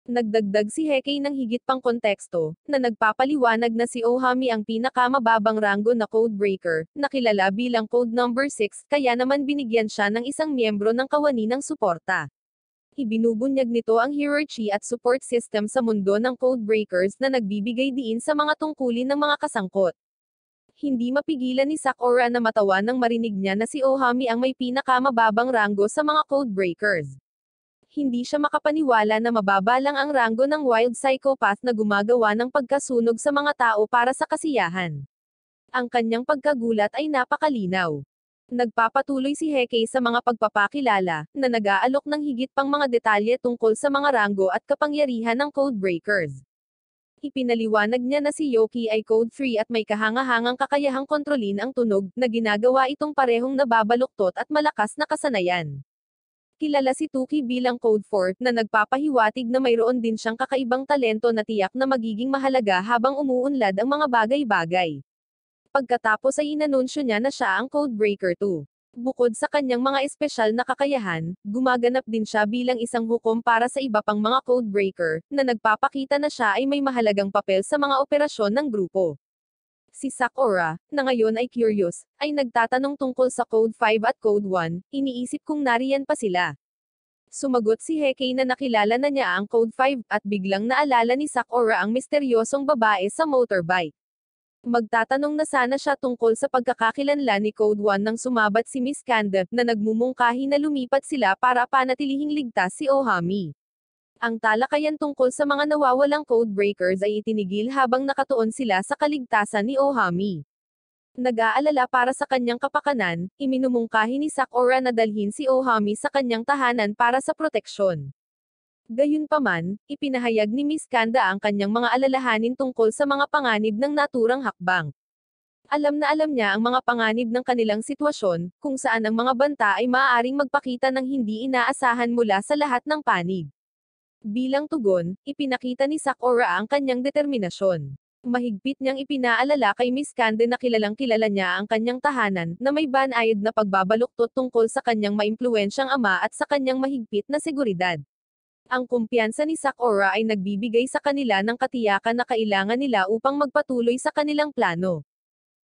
Nagdagdag si Heikei ng higit pang konteksto, na nagpapaliwanag na si Ohami ang pinakamababang ranggo na codebreaker, na kilala bilang Code Number 6, kaya naman binigyan siya ng isang miyembro ng kawani ng suporta. Ibinubunyag nito ang hierarchy at support system sa mundo ng codebreakers na nagbibigay diin sa mga tungkulin ng mga kasangkot. Hindi mapigilan ni Sakura na matawa nang marinig niya na si Ohami ang may pinakamababang ranggo sa mga codebreakers. Hindi siya makapaniwala na mababa lang ang ranggo ng wild psychopath na gumagawa ng pagkasunog sa mga tao para sa kasiyahan. Ang kanyang pagkagulat ay napakalinaw. Nagpapatuloy si Heikei sa mga pagpapakilala, na nag-aalok ng higit pang mga detalye tungkol sa mga ranggo at kapangyarihan ng codebreakers. Ipinaliwanag niya na si Yoki ay Code 3 at may kahangahangang kakayahang kontrolin ang tunog, na ginagawa itong parehong nababaluktot at malakas na kasanayan. Kilala si Tuki bilang Code 4, na nagpapahiwatig na mayroon din siyang kakaibang talento na tiyak na magiging mahalaga habang umuunlad ang mga bagay-bagay. Pagkatapos ay inanunsyo niya na siya ang Codebreaker 2. Bukod sa kanyang mga espesyal na kakayahan, gumaganap din siya bilang isang hukom para sa iba pang mga codebreaker, na nagpapakita na siya ay may mahalagang papel sa mga operasyon ng grupo. Si Sakura, na ngayon ay curious, ay nagtatanong tungkol sa Code 5 at Code 1, iniisip kung nariyan pa sila. Sumagot si Heikei na nakilala na niya ang Code 5, at biglang naalala ni Sakura ang misteryosong babae sa motorbike. Magtatanong na sana siya tungkol sa pagkakakilanlan ni Code 1 nang sumabat si Miss Kande, na nagmumungkahi na lumipat sila para panatilihing ligtas si Ohami. Ang talakayan tungkol sa mga nawawalang codebreakers ay itinigil habang nakatuon sila sa kaligtasan ni Ohami. Nag-aalala para sa kanyang kapakanan, iminumungkahi ni Sakura na dalhin si Ohami sa kanyang tahanan para sa proteksyon. Gayunpaman, ipinahayag ni Miss Kanda ang kanyang mga alalahanin tungkol sa mga panganib ng naturang hakbang. Alam na alam niya ang mga panganib ng kanilang sitwasyon, kung saan ang mga banta ay maaaring magpakita ng hindi inaasahan mula sa lahat ng panig. Bilang tugon, ipinakita ni Sakura ang kanyang determinasyon. Mahigpit niyang ipinaalala kay Miss Kande na kilalang kilala niya ang kanyang tahanan, na may banayad na pagbabaluktot tungkol sa kanyang maimpluwensyang ama at sa kanyang mahigpit na seguridad. Ang kumpiyansa ni Sakura ay nagbibigay sa kanila ng katiyakan na kailangan nila upang magpatuloy sa kanilang plano.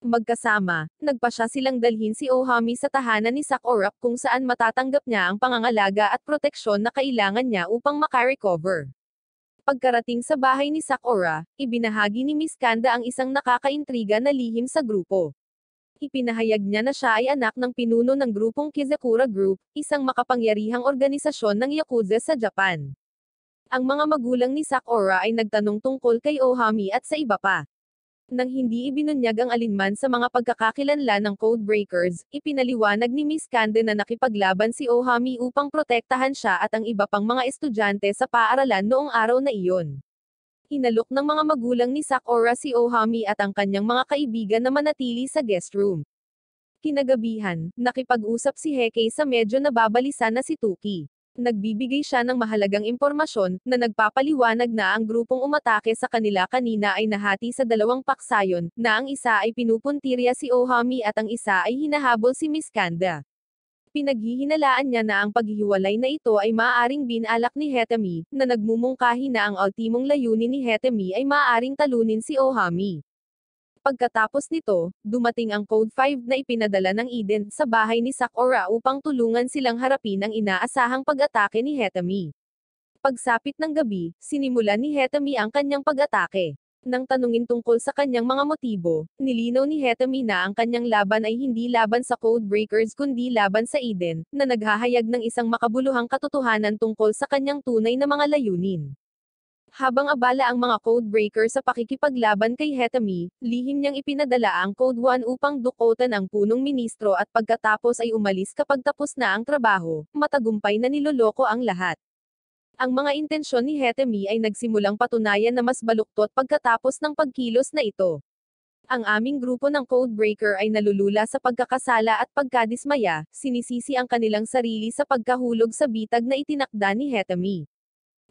Magkasama, nagpasya silang dalhin si Ohami sa tahanan ni Sakura kung saan matatanggap niya ang pangangalaga at proteksyon na kailangan niya upang makarecover. Pagkarating sa bahay ni Sakura, ibinahagi ni Miss Kanda ang isang nakakaintriga na lihim sa grupo. Ipinahayag niya na siya ay anak ng pinuno ng grupong Kizakura Group, isang makapangyarihang organisasyon ng Yakuza sa Japan. Ang mga magulang ni Sakura ay nagtanong tungkol kay Ohami at sa iba pa. Nang hindi ibinunyag ang alinman sa mga pagkakakilanlan ng Codebreakers, ipinaliwanag ni Miss Kande na nakipaglaban si Ohami upang protektahan siya at ang iba pang mga estudyante sa paaralan noong araw na iyon. Hinalok ng mga magulang ni Sakura si Ohami at ang kanyang mga kaibigan na manatili sa guest room. Kinagabihan, nakipag-usap si Hekei sa medyo nababalisa na si Tuki. Nagbibigay siya ng mahalagang impormasyon, na nagpapaliwanag na ang grupong umatake sa kanila kanina ay nahati sa dalawang paksayon, na ang isa ay pinupuntirya si Ohami at ang isa ay hinahabol si Miss Kanda. Pinaghihinalaan niya na ang paghihiwalay na ito ay maaaring binalak ni Hetami, na nagmumungkahi na ang ultimong layunin ni Hetami ay maaaring talunin si Ohami. Pagkatapos nito, dumating ang Code 5 na ipinadala ng Eden sa bahay ni Sakura upang tulungan silang harapin ang inaasahang pag-atake ni Hetami. Pagsapit ng gabi, sinimulan ni Hetami ang kanyang pag-atake. Nang tanungin tungkol sa kanyang mga motibo, nilinaw ni Hetami na ang kanyang laban ay hindi laban sa Codebreakers kundi laban sa Eden, na naghahayag ng isang makabuluhang katotohanan tungkol sa kanyang tunay na mga layunin. Habang abala ang mga Codebreaker sa pakikipaglaban kay Hetami, lihim niyang ipinadala ang Code 1 upang dukotan ang punong ministro at pagkatapos ay umalis kapag tapos na ang trabaho, matagumpay na niloloko ang lahat. Ang mga intensyon ni Hetami ay nagsimulang patunayan na mas baluktot pagkatapos ng pagkilos na ito. Ang aming grupo ng Codebreaker ay nalulula sa pagkakasala at pagkadismaya, sinisisi ang kanilang sarili sa pagkahulog sa bitag na itinakda ni Hetami.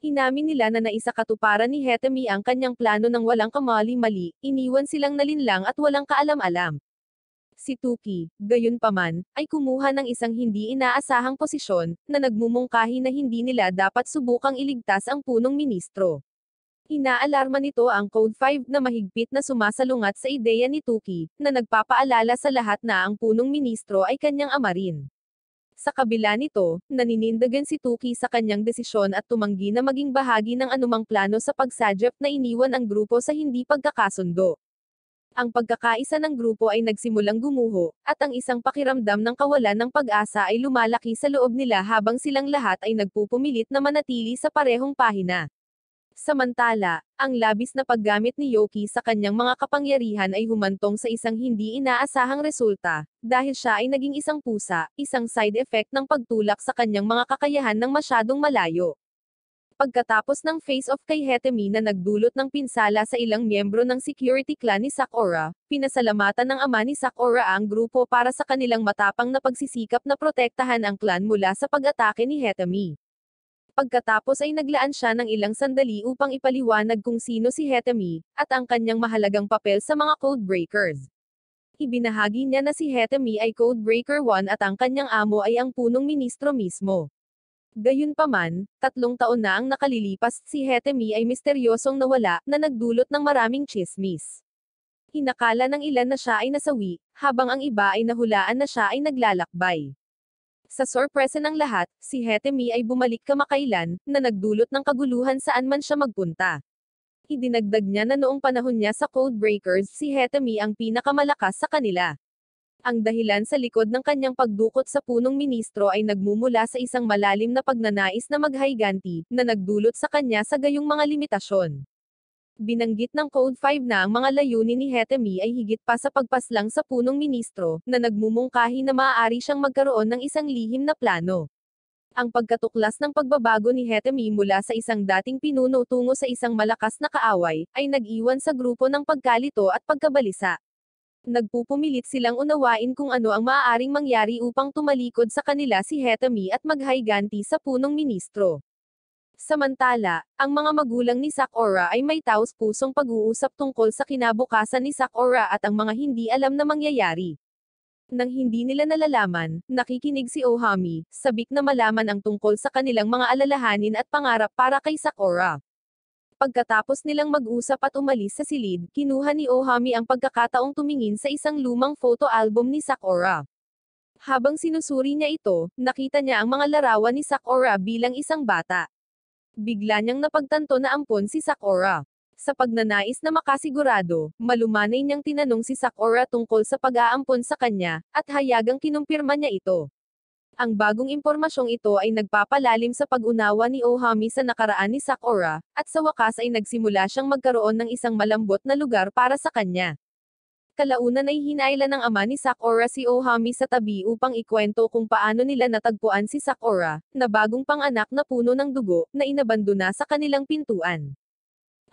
Inamin nila na naisakatuparan ni Hetami ang kanyang plano ng walang kamali-mali, iniwan silang nalinlang at walang kaalam-alam. Si Tuki, gayunpaman, ay kumuha ng isang hindi inaasahang posisyon, na nagmumungkahi na hindi nila dapat subukang iligtas ang punong ministro. Inaalarma nito ang Code 5 na mahigpit na sumasalungat sa ideya ni Tuki, na nagpapaalala sa lahat na ang punong ministro ay kanyang ama rin. Sa kabila nito, naninindigan si Tuki sa kanyang desisyon at tumanggi na maging bahagi ng anumang plano sa pagsadyap na iniwan ang grupo sa hindi pagkakasundo. Ang pagkakaisa ng grupo ay nagsimulang gumuho, at ang isang pakiramdam ng kawalan ng pag-asa ay lumalaki sa loob nila habang silang lahat ay nagpupumilit na manatili sa parehong pahina. Samantala, ang labis na paggamit ni Yoki sa kanyang mga kapangyarihan ay humantong sa isang hindi inaasahang resulta, dahil siya ay naging isang pusa, isang side effect ng pagtulak sa kanyang mga kakayahan ng masyadong malayo. Pagkatapos ng face-off kay Hetami na nagdulot ng pinsala sa ilang miyembro ng security clan ni Sakura, pinasalamatan ng ama ni Sakura ang grupo para sa kanilang matapang na pagsisikap na protektahan ang clan mula sa pag-atake ni Hetami. Pagkatapos ay naglaan siya ng ilang sandali upang ipaliwanag kung sino si Hetami, at ang kanyang mahalagang papel sa mga Codebreakers. Ibinahagi niya na si Hetami ay Codebreaker 1 at ang kanyang amo ay ang punong ministro mismo. Gayunpaman, 3 taon na ang nakalilipas, si Hetami ay misteryosong nawala, na nagdulot ng maraming tsismis. Inakala ng ilan na siya ay nasawi, habang ang iba ay nahulaan na siya ay naglalakbay. Sa sorpresa ng lahat, si Hetami ay bumalik kamakailan, na nagdulot ng kaguluhan saan man siya magpunta. Idinagdag niya na noong panahon niya sa Codebreakers si Hetami ang pinakamalakas sa kanila. Ang dahilan sa likod ng kanyang pagdukot sa punong ministro ay nagmumula sa isang malalim na pagnanais na maghayganti, na nagdulot sa kanya sa gayong mga limitasyon. Binanggit ng Code 5 na ang mga layunin ni Hetami ay higit pa sa pagpaslang sa punong ministro, na nagmumungkahi na maaari siyang magkaroon ng isang lihim na plano. Ang pagkatuklas ng pagbabago ni Hetami mula sa isang dating pinuno tungo sa isang malakas na kaaway, ay nag-iwan sa grupo ng pagkalito at pagkabalisa. Nagpupumilit silang unawain kung ano ang maaaring mangyari upang tumalikod sa kanila si Hetami at maghayganti sa punong ministro. Samantala, ang mga magulang ni Sakura ay may taos-pusong pag-uusap tungkol sa kinabukasan ni Sakura at ang mga hindi alam na mangyayari. Nang hindi nila nalalaman, nakikinig si Ohami, sabik na malaman ang tungkol sa kanilang mga alalahanin at pangarap para kay Sakura. Pagkatapos nilang mag-usap at umalis sa silid, kinuha ni Ohami ang pagkakataong tumingin sa isang lumang photo album ni Sakura. Habang sinusuri niya ito, nakita niya ang mga larawan ni Sakura bilang isang bata. Bigla niyang napagtanto na ampon si Sakura. Sa pagnanais na makasigurado, malumanay niyang tinanong si Sakura tungkol sa pag-aampon sa kanya, at hayagang kinumpirma niya ito. Ang bagong impormasyong ito ay nagpapalalim sa pag-unawa ni Ohami sa nakaraan ni Sakura, at sa wakas ay nagsimula siyang magkaroon ng isang malambot na lugar para sa kanya. Kalaunan ay hinailan ng ama ni Sakura si Ohami sa tabi upang ikwento kung paano nila natagpuan si Sakura, na bagong panganak na puno ng dugo, na inabandona sa kanilang pintuan.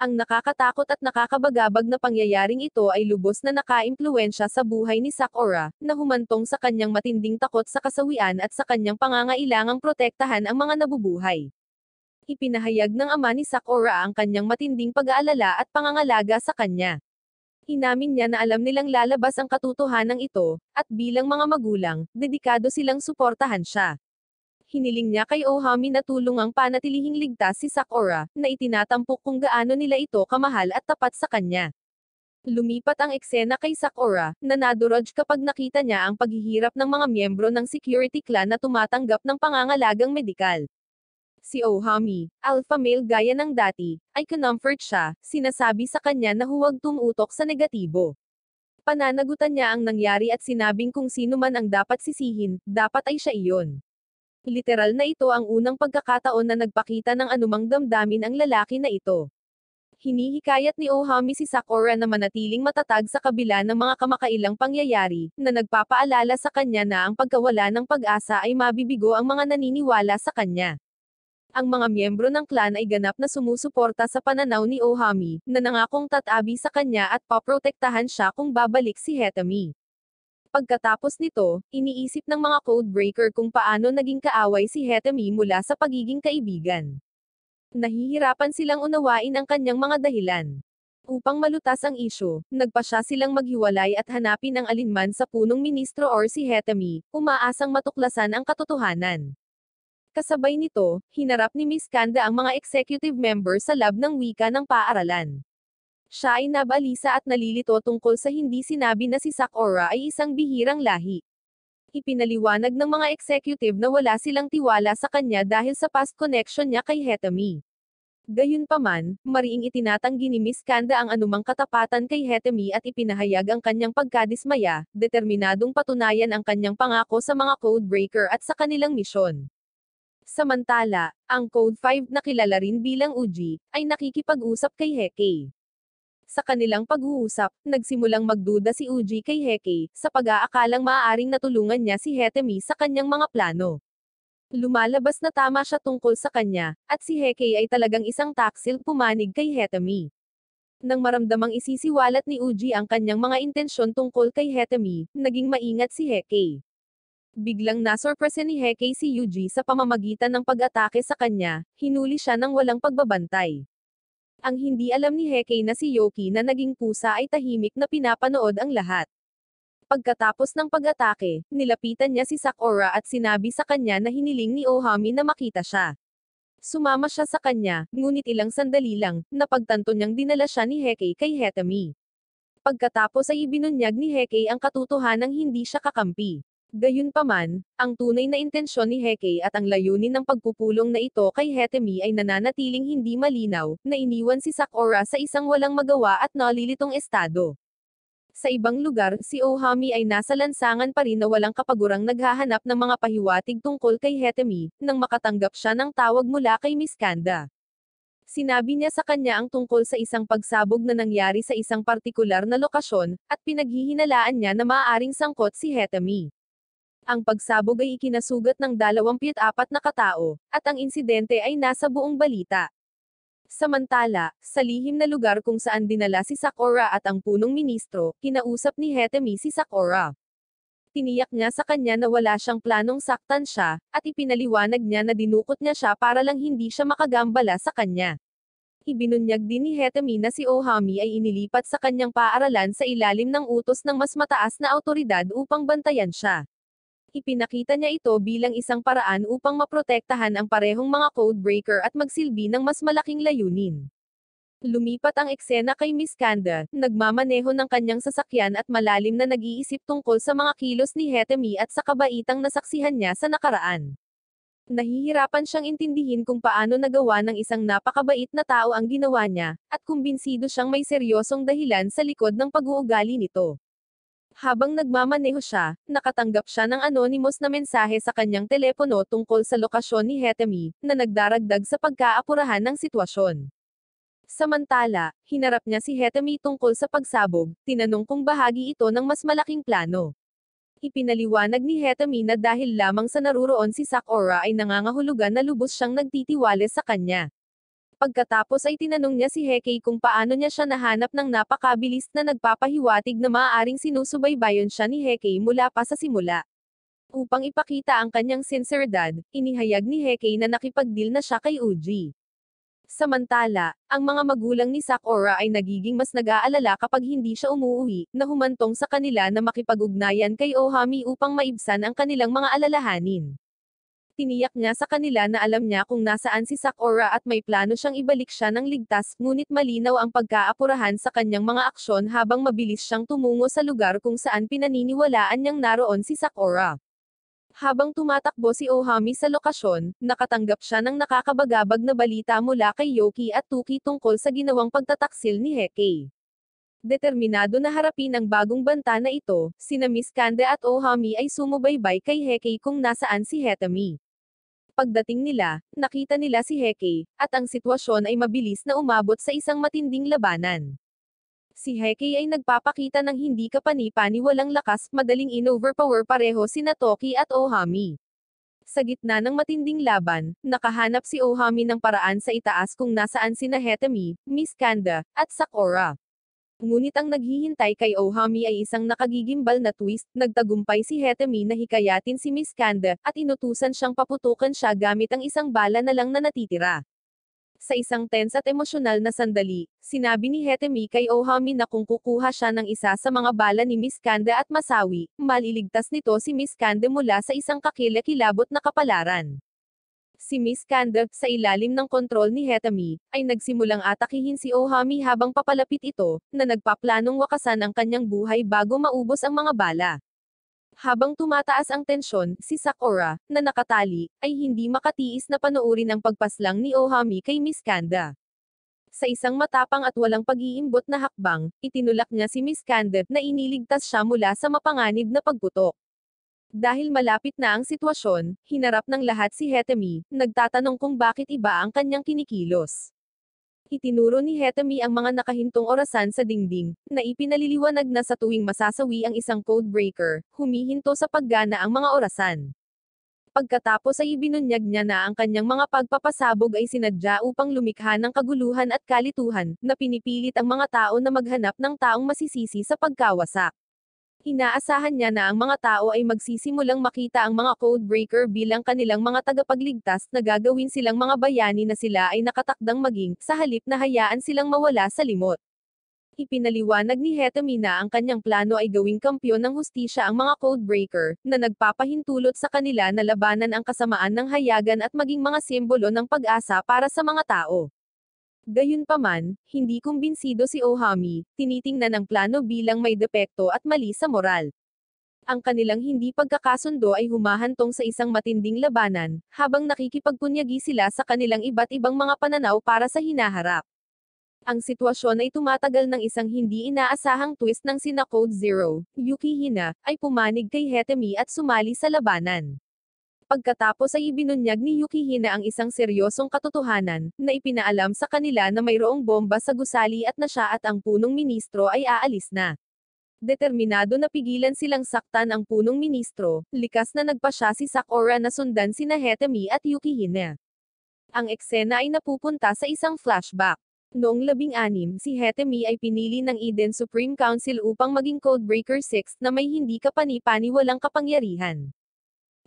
Ang nakakatakot at nakakabagabag na pangyayaring ito ay lubos na nakaimpluwensya sa buhay ni Sakura, na humantong sa kanyang matinding takot sa kasawian at sa kanyang pangangailangang protektahan ang mga nabubuhay. Ipinahayag ng ama ni Sakura ang kanyang matinding pag-aalala at pangangalaga sa kanya. Inamin niya na alam nilang lalabas ang katotohanan ito, at bilang mga magulang, dedikado silang suportahan siya. Hiniling niya kay Ohami na tulungang panatilihing ligtas si Sakura, na itinatampok kung gaano nila ito kamahal at tapat sa kanya. Lumipat ang eksena kay Sakura, na nadurog kapag nakita niya ang paghihirap ng mga miyembro ng security clan na tumatanggap ng pangangalagang medikal. Si Ohami, alpha male gaya ng dati, ay kinumfort siya, sinasabi sa kanya na huwag tumutok sa negatibo. Pananagutan niya ang nangyari at sinabing kung sino man ang dapat sisihin, dapat ay siya iyon. Literal na ito ang unang pagkakataon na nagpakita ng anumang damdamin ang lalaki na ito. Hinihikayat ni Ohami si Sakura na manatiling matatag sa kabila ng mga kamakailang pangyayari, na nagpapaalala sa kanya na ang pagkawala ng pag-asa ay mabibigo ang mga naniniwala sa kanya. Ang mga miyembro ng clan ay ganap na sumusuporta sa pananaw ni Ohami, na nangakong tatabi sa kanya at paprotektahan siya kung babalik si Hetami. Pagkatapos nito, iniisip ng mga codebreaker kung paano naging kaaway si Hetami mula sa pagiging kaibigan. Nahihirapan silang unawain ang kanyang mga dahilan. Upang malutas ang isyu, nagpasya silang maghiwalay at hanapin ang alinman sa punong ministro or si Hetami, umaasang matuklasan ang katotohanan. Kasabay nito, hinarap ni Miss Kanda ang mga executive member sa lab ng wika ng paaralan. Siya ay nabalisa at nalilito tungkol sa hindi sinabi na si Sakura ay isang bihirang lahi. Ipinaliwanag ng mga executive na wala silang tiwala sa kanya dahil sa past connection niya kay Hetami. Gayunpaman, mariing itinatanggi ni Miss Kanda ang anumang katapatan kay Hetami at ipinahayag ang kanyang pagkadismaya, determinadong patunayan ang kanyang pangako sa mga codebreaker at sa kanilang misyon. Samantala, ang Code 5 na kilala rin bilang Uji, ay nakikipag-usap kay Heki. Sa kanilang pag-uusap, nagsimulang magduda si Uji kay Heki, sa pag-aakalang maaaring natulungan niya si Hetami sa kanyang mga plano. Lumalabas na tama siya tungkol sa kanya, at si Heki ay talagang isang taksil pumanig kay Hetami. Nang maramdamang isisiwalat ni Uji ang kanyang mga intensyon tungkol kay Hetami, naging maingat si Heki. Biglang nasurpresa ni Heki si Uji sa pamamagitan ng pag-atake sa kanya, hinuli siya ng walang pagbabantay. Ang hindi alam ni Heki na si Yoki na naging pusa ay tahimik na pinapanood ang lahat. Pagkatapos ng pag-atake, nilapitan niya si Sakura at sinabi sa kanya na hiniling ni Ohami na makita siya. Sumama siya sa kanya, ngunit ilang sandali lang, napagtanto niyang dinala siya ni Heki kay Hetami. Pagkatapos ay ibinunyag ni Heki ang katotohanang hindi siya kakampi. Gayunpaman, ang tunay na intensyon ni Heki at ang layunin ng pagpupulong na ito kay Hetami ay nananatiling hindi malinaw, na iniwan si Sakura sa isang walang magawa at nalilitong estado. Sa ibang lugar, si Ohami ay nasa lansangan pa rin na walang kapagurang naghahanap ng mga pahiwatig tungkol kay Hetami, nang makatanggap siya ng tawag mula kay Miss Kanda. Sinabi niya sa kanya ang tungkol sa isang pagsabog na nangyari sa isang partikular na lokasyon, at pinaghihinalaan niya na maaaring sangkot si Hetami. Ang pagsabog ay ikinasugat ng 24 na katao, at ang insidente ay nasa buong balita. Samantala, sa lihim na lugar kung saan dinala si Sakura at ang punong ministro, kinausap ni Hetami si Sakura. Tiniyak niya sa kanya na wala siyang planong saktan siya, at ipinaliwanag niya na dinukot niya siya para lang hindi siya makagambala sa kanya. Ibinunyag din ni Hetami na si Ohami ay inilipat sa kanyang paaralan sa ilalim ng utos ng mas mataas na awtoridad upang bantayan siya. Ipinakita niya ito bilang isang paraan upang maprotektahan ang parehong mga codebreaker at magsilbi ng mas malaking layunin. Lumipat ang eksena kay Miss Kanda, nagmamaneho ng kanyang sasakyan at malalim na nag-iisip tungkol sa mga kilos ni Hetami at sa kabaitang nasaksihan niya sa nakaraan. Nahihirapan siyang intindihin kung paano nagawa ng isang napakabait na tao ang ginawa niya, at kumbinsido siyang may seryosong dahilan sa likod ng pag-uugali nito. Habang nagmamaneho siya, nakatanggap siya ng anonymous na mensahe sa kanyang telepono tungkol sa lokasyon ni Hetami, na nagdaragdag sa pagkaapurahan ng sitwasyon. Samantala, hinarap niya si Hetami tungkol sa pagsabog, tinanong kung bahagi ito ng mas malaking plano. Ipinaliwanag ni Hetami na dahil lamang sa naruroon si Sakura ay nangangahulugan na lubos siyang nagtitiwala sa kanya. Pagkatapos ay tinanong niya si Hekei kung paano niya siya nahanap ng napakabilis na nagpapahiwatig na maaaring sinusubaybayan siya ni Hekei mula pa sa simula. Upang ipakita ang kanyang sinseridad, inihayag ni Hekei na nakipag-deal na siya kay Uji. Samantala, ang mga magulang ni Sakura ay nagiging mas nag-aalala kapag hindi siya umuuwi, na humantong sa kanila na makipag-ugnayan kay Ohami upang maibsan ang kanilang mga alalahanin. Tiniyak niya sa kanila na alam niya kung nasaan si Sakura at may plano siyang ibalik siya ng ligtas, ngunit malinaw ang pagkaapurahan sa kanyang mga aksyon habang mabilis siyang tumungo sa lugar kung saan pinaniniwalaan niyang naroon si Sakura. Habang tumatakbo si Ohami sa lokasyon, nakatanggap siya ng nakakabagabag na balita mula kay Yoki at Tuki tungkol sa ginawang pagtataksil ni Hekei. Determinado na harapin ang bagong banta na ito, sina Miss Kanda at Ohami ay sumubaybay kay Hekei kung nasaan si Hetami. Pagdating nila, nakita nila si Hekei, at ang sitwasyon ay mabilis na umabot sa isang matinding labanan. Si Hekei ay nagpapakita ng hindi kapani-paniwalang lakas, madaling in-overpower pareho sina Toki at Ohami. Sa gitna ng matinding laban, nakahanap si Ohami ng paraan sa itaas kung nasaan sina Hetami, Miss Kanda, at Sakura. Ngunit ang naghihintay kay Ohami ay isang nakagigimbal na twist, nagtagumpay si Hetami na hikayatin si Miss Kanda, at inutusan siyang paputukan siya gamit ang isang bala na lang na natitira. Sa isang tense at emosyonal na sandali, sinabi ni Hetami kay Ohami na kung kukuha siya ng isa sa mga bala ni Miss Kanda at masawi, maliligtas nito si Miss Kanda mula sa isang kakilakilabot na kapalaran. Si Miss Kanda, sa ilalim ng kontrol ni Hetami, ay nagsimulang atakihin si Ohami habang papalapit ito, na nagpaplanong wakasan ang kanyang buhay bago maubos ang mga bala. Habang tumataas ang tensyon, si Sakura, na nakatali, ay hindi makatiis na panoorin ang pagpaslang ni Ohami kay Miss Kanda. Sa isang matapang at walang pag-iimbot na hakbang, itinulak niya si Miss Kanda na iniligtas siya mula sa mapanganib na pagputok. Dahil malapit na ang sitwasyon, hinarap ng lahat si Hetami, nagtatanong kung bakit iba ang kanyang kinikilos. Itinuro ni Hetami ang mga nakahintong orasan sa dingding, na ipinaliliwanag na sa tuwing masasawi ang isang codebreaker, humihinto sa paggana ang mga orasan. Pagkatapos ay ibinunyag niya na ang kanyang mga pagpapasabog ay sinadya upang lumikha ng kaguluhan at kalituhan, na pinipilit ang mga tao na maghanap ng taong masisisi sa pagkawasak. Inaasahan niya na ang mga tao ay magsisimulang makita ang mga codebreaker bilang kanilang mga tagapagligtas na gagawin silang mga bayani na sila ay nakatakdang maging, sa halip na hayaan silang mawala sa limot. Ipinaliwanag ni Hetami na ang kanyang plano ay gawing kampyon ng hustisya ang mga codebreaker, na nagpapahintulot sa kanila na labanan ang kasamaan ng hayagan at maging mga simbolo ng pag-asa para sa mga tao. Gayunpaman, hindi kumbinsido si Ohami, tinitingnan ang plano bilang may depekto at mali sa moral. Ang kanilang hindi pagkakasundo ay humahantong sa isang matinding labanan, habang nakikipagpunyagi sila sa kanilang iba't ibang mga pananaw para sa hinaharap. Ang sitwasyon ay tumatagal ng isang hindi inaasahang twist ng sina Code Zero, Yukihina, ay pumanig kay Hetami at sumali sa labanan. Pagkatapos ay ibinunyag ni Yukihina ang isang seryosong katotohanan, na ipinaalam sa kanila na mayroong bomba sa gusali at na siya at ang punong ministro ay aalis na. Determinado na pigilan silang saktan ang punong ministro, likas na nagpa siya si Sakura na sundan sina Hetami at Yukihina. Ang eksena ay napupunta sa isang flashback. Noong 16, si Hetemi ay pinili ng Eden Supreme Council upang maging Codebreaker 6 na may hindi kapani-paniwalang kapangyarihan.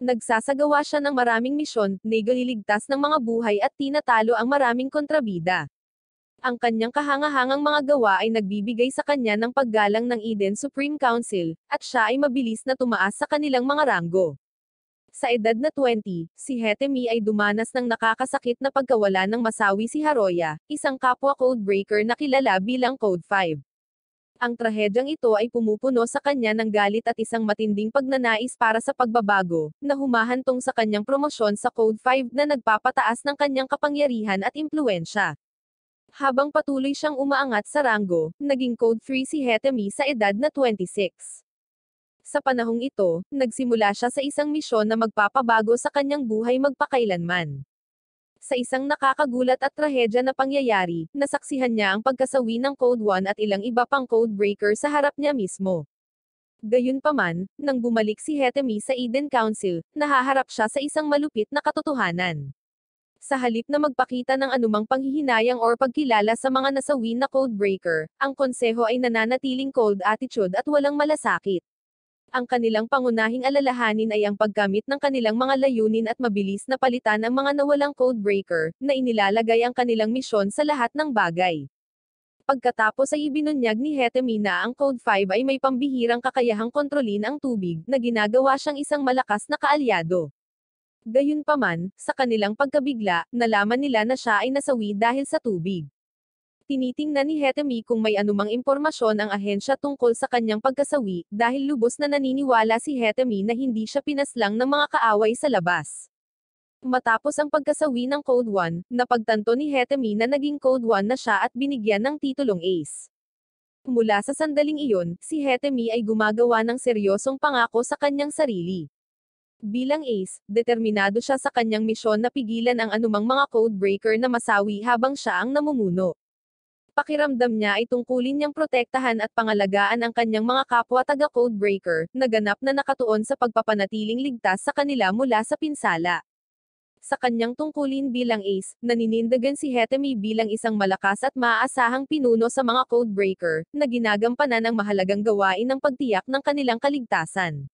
Nagsasagawa siya ng maraming misyon, nagliligtas ng mga buhay at tinatalo ang maraming kontrabida. Ang kanyang kahangahangang mga gawa ay nagbibigay sa kanya ng paggalang ng Eden Supreme Council, at siya ay mabilis na tumaas sa kanilang mga ranggo. Sa edad na 20, si Hetemi ay dumanas ng nakakasakit na pagkawala ng masawi si Haroya, isang kapwa codebreaker na kilala bilang Code 5. Ang trahedyang ito ay pumupuno sa kanya ng galit at isang matinding pagnanais para sa pagbabago, na humahantong sa kanyang promosyon sa Code 5 na nagpapataas ng kanyang kapangyarihan at impluwensya. Habang patuloy siyang umaangat sa ranggo, naging Code 3 si Hetemi sa edad na 26. Sa panahong ito, nagsimula siya sa isang misyon na magpapabago sa kanyang buhay magpakailanman. Sa isang nakakagulat at trahedya na pangyayari, nasaksihan niya ang pagkasawi ng Code 1 at ilang iba pang codebreaker sa harap niya mismo. Gayunpaman, nang bumalik si Hetemi sa Eden Council, nahaharap siya sa isang malupit na katotohanan. Sa halip na magpakita ng anumang panghihinayang or pagkilala sa mga nasawi na codebreaker, ang konseho ay nananatiling cold attitude at walang malasakit. Ang kanilang pangunahing alalahanin ay ang pagkamit ng kanilang mga layunin at mabilis na palitan ang mga nawalang codebreaker, na inilalagay ang kanilang misyon sa lahat ng bagay. Pagkatapos ay ibinunyag ni Hetemi na ang Code 5 ay may pambihirang kakayahang kontrolin ang tubig, na ginagawa siyang isang malakas na kaalyado. Gayunpaman, sa kanilang pagkabigla, nalaman nila na siya ay nasawi dahil sa tubig. Tinitingnan ni Hetemi kung may anumang impormasyon ang ahensya tungkol sa kanyang pagkasawi, dahil lubos na naniniwala si Hetemi na hindi siya pinaslang ng mga kaaway sa labas. Matapos ang pagkasawi ng Code 1, napagtanto ni Hetemi na naging Code 1 na siya at binigyan ng titulong Ace. Mula sa sandaling iyon, si Hetemi ay gumagawa ng seryosong pangako sa kanyang sarili. Bilang Ace, determinado siya sa kanyang misyon na pigilan ang anumang mga codebreaker na masawi habang siya ang namumuno. Pakiramdam niya ay tungkulin niyang protektahan at pangalagaan ang kanyang mga kapwa taga-codebreaker, na ganap na nakatuon sa pagpapanatiling ligtas sa kanila mula sa pinsala. Sa kanyang tungkulin bilang Ace, naninindigan si Hetemi bilang isang malakas at maaasahang pinuno sa mga codebreaker, na ginagampanan ang mahalagang gawain ng pagtiyak ng kanilang kaligtasan.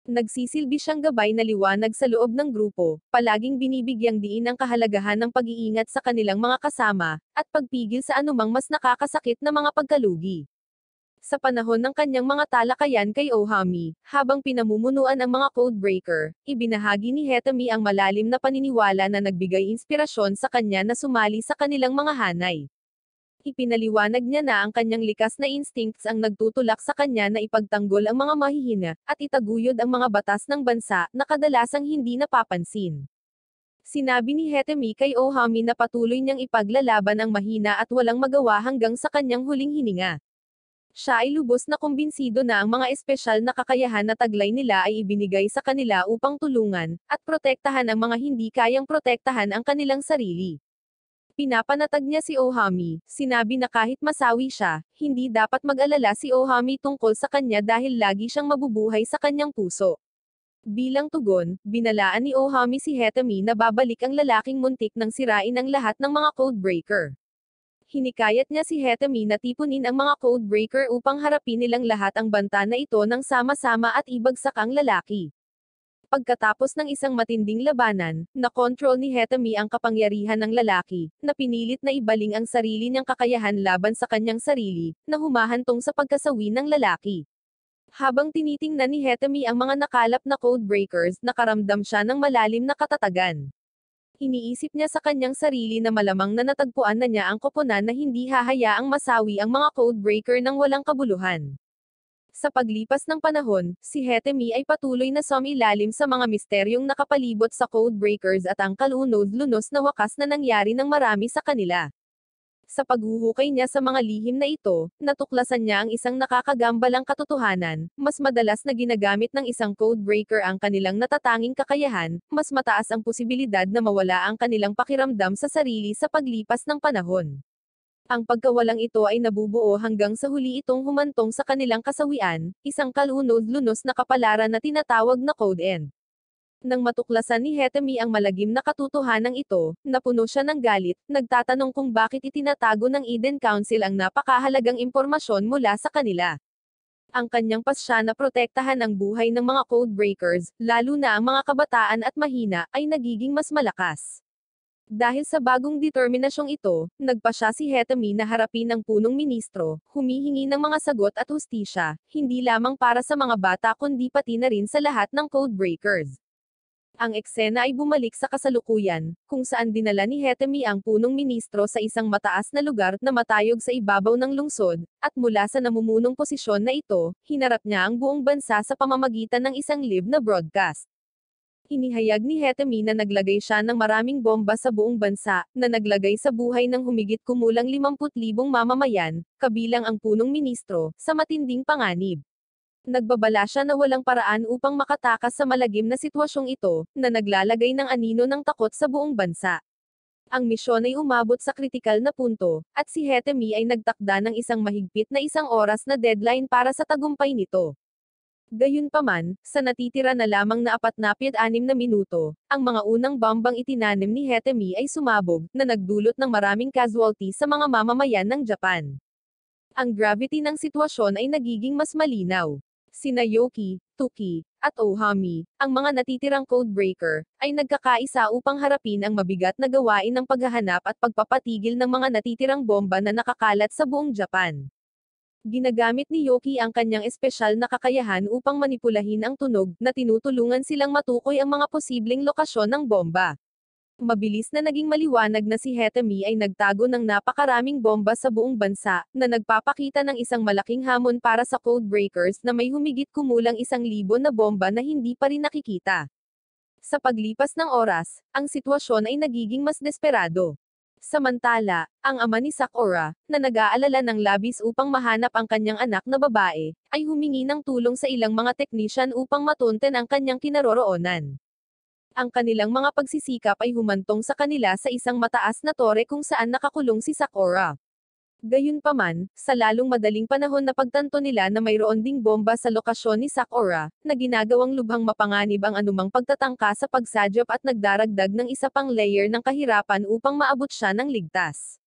Nagsisilbi siyang gabay na liwanag sa loob ng grupo, palaging binibigyang diin ang kahalagahan ng pag-iingat sa kanilang mga kasama, at pagpigil sa anumang mas nakakasakit na mga pagkalugi. Sa panahon ng kanyang mga talakayan kay Ohami, habang pinamumunuan ang mga codebreaker, ibinahagi ni Hetemi ang malalim na paniniwala na nagbigay inspirasyon sa kanya na sumali sa kanilang mga hanay. Ipinaliwanag niya na ang kanyang likas na instincts ang nagtutulak sa kanya na ipagtanggol ang mga mahihina, at itaguyod ang mga batas ng bansa, na kadalasang hindi napapansin. Sinabi ni Hetemi kay Ohami na patuloy niyang ipaglalaban ang mahina at walang magawa hanggang sa kanyang huling hininga. Siya ay lubos na kumbinsido na ang mga espesyal na kakayahan na taglay nila ay ibinigay sa kanila upang tulungan, at protektahan ang mga hindi kayang protektahan ang kanilang sarili. Pinapanatag niya si Ohami, sinabi na kahit masawi siya, hindi dapat mag-alala si Ohami tungkol sa kanya dahil lagi siyang mabubuhay sa kanyang puso. Bilang tugon, binalaan ni Ohami si Hetemi na babalik ang lalaking muntik nang sirain ang lahat ng mga codebreaker. Hinikayat niya si Hetemi na tipunin ang mga codebreaker upang harapin nilang lahat ang banta na ito ng sama-sama at ibagsak ang lalaki. Pagkatapos ng isang matinding labanan, nakontrol ni Hetemi ang kapangyarihan ng lalaki, na pinilit na ibaling ang sarili niyang kakayahan laban sa kanyang sarili, na humahantong sa pagkasawi ng lalaki. Habang tinitingnan ni Hetemi ang mga nakalap na codebreakers, nakaramdam siya ng malalim na katatagan. Iniisip niya sa kanyang sarili na malamang na natagpuan na niya ang koponan na hindi hahayaang masawi ang mga codebreaker ng walang kabuluhan. Sa paglipas ng panahon, si Hetemi ay patuloy na sumilalim sa mga misteryong nakapalibot sa codebreakers at ang kalunod-lunos na wakas na nangyari ng marami sa kanila. Sa paghuhukay niya sa mga lihim na ito, natuklasan niya ang isang nakakagambalang katotohanan: mas madalas na ginagamit ng isang codebreaker ang kanilang natatanging kakayahan, mas mataas ang posibilidad na mawala ang kanilang pakiramdam sa sarili sa paglipas ng panahon. Ang pagkawalang ito ay nabubuo hanggang sa huli itong humantong sa kanilang kasawian, isang kalunod-lunos na kapalaran na tinatawag na Code End. Nang matuklasan ni Hetemi ang malagim na katotohanan ito, napuno siya ng galit, nagtatanong kung bakit itinatago ng Eden Council ang napakahalagang impormasyon mula sa kanila. Ang kanyang pasya na protektahan ang buhay ng mga codebreakers, lalo na ang mga kabataan at mahina, ay nagiging mas malakas. Dahil sa bagong determinasyong ito, nagpa siya si Hetemi na harapin ang punong ministro, humihingi ng mga sagot at hustisya, hindi lamang para sa mga bata kundi pati na rin sa lahat ng codebreakers. Ang eksena ay bumalik sa kasalukuyan, kung saan dinala ni Hetemi ang punong ministro sa isang mataas na lugar na matayog sa ibabaw ng lungsod, at mula sa namumunong posisyon na ito, hinarap niya ang buong bansa sa pamamagitan ng isang live na broadcast. Inihayag ni Hetemi na naglagay siya ng maraming bomba sa buong bansa, na naglagay sa buhay ng humigit kumulang 50,000 mamamayan, kabilang ang punong ministro, sa matinding panganib. Nagbabala siya na walang paraan upang makatakas sa malagim na sitwasyong ito, na naglalagay ng anino ng takot sa buong bansa. Ang misyon ay umabot sa kritikal na punto, at si Hetemi ay nagtakda ng isang mahigpit na 1 oras na deadline para sa tagumpay nito. Gayunpaman, sa natitira na lamang na 46 na minuto, ang mga unang bombang itinanim ni Hetemi ay sumabog, na nagdulot ng maraming casualty sa mga mamamayan ng Japan. Ang gravity ng sitwasyon ay nagiging mas malinaw. Sina Yoki, Tuki, at Ohami, ang mga natitirang codebreaker, ay nagkakaisa upang harapin ang mabigat na gawain ng paghahanap at pagpapatigil ng mga natitirang bomba na nakakalat sa buong Japan. Ginagamit ni Yoki ang kanyang espesyal na kakayahan upang manipulahin ang tunog, na tinutulungan silang matukoy ang mga posibleng lokasyon ng bomba. Mabilis na naging maliwanag na si Hetemi ay nagtago ng napakaraming bomba sa buong bansa, na nagpapakita ng isang malaking hamon para sa codebreakers na may humigit kumulang 1,000 na bomba na hindi pa rin nakikita. Sa paglipas ng oras, ang sitwasyon ay nagiging mas desperado. Samantala, ang ama ni Sakura, na nag-aalala ng labis upang mahanap ang kanyang anak na babae, ay humingi ng tulong sa ilang mga teknisyan upang matunten ang kanyang kinaroroonan. Ang kanilang mga pagsisikap ay humantong sa kanila sa isang mataas na tore kung saan nakakulong si Sakura. Gayunpaman, sa lalong madaling panahon na pagtanto nila na mayroon ding bomba sa lokasyon ni Sakura, na ginagawang lubhang mapanganib ang anumang pagtatangka sa pagsadyap at nagdaragdag ng isa pang layer ng kahirapan upang maabot siya ng ligtas.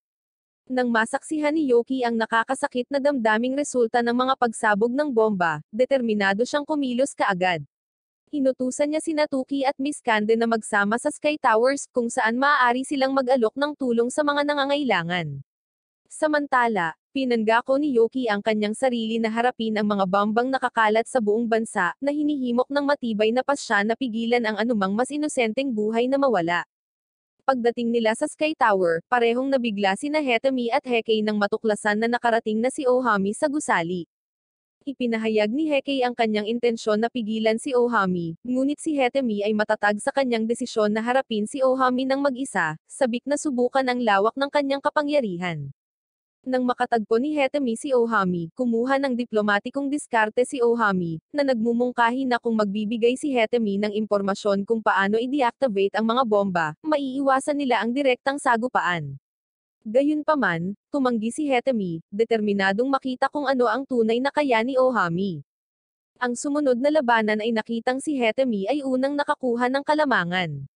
Nang masaksihan ni Yoki ang nakakasakit na damdaming resulta ng mga pagsabog ng bomba, determinado siyang kumilos kaagad. Inutusan niya sina Tuki at Miss Kande na magsama sa Sky Towers, kung saan maaari silang mag-alok ng tulong sa mga nangangailangan. Samantala, pinanggako ni Yoki ang kanyang sarili na harapin ang mga bombang nakakalat sa buong bansa, na hinihimok ng matibay na pasya na pigilan ang anumang mas inosenteng buhay na mawala. Pagdating nila sa Sky Tower, parehong nabigla sina Hetemi at Hekei nang matuklasan na nakarating na si Ohami sa gusali. Ipinahayag ni Hekei ang kanyang intensyon na pigilan si Ohami, ngunit si Hetemi ay matatag sa kanyang desisyon na harapin si Ohami ng mag-isa, sabik na subukan ang lawak ng kanyang kapangyarihan. Nang makatagpo ni Hetemi si Ohami, kumuha ng diplomatikong diskarte si Ohami, na nagmumungkahi na kung magbibigay si Hetemi ng impormasyon kung paano i-deactivate ang mga bomba, maiiwasan nila ang direktang sagupaan. Gayunpaman, tumanggi si Hetemi, determinadong makita kung ano ang tunay na kaya ni Ohami. Ang sumunod na labanan ay nakitang si Hetemi ay unang nakakuha ng kalamangan.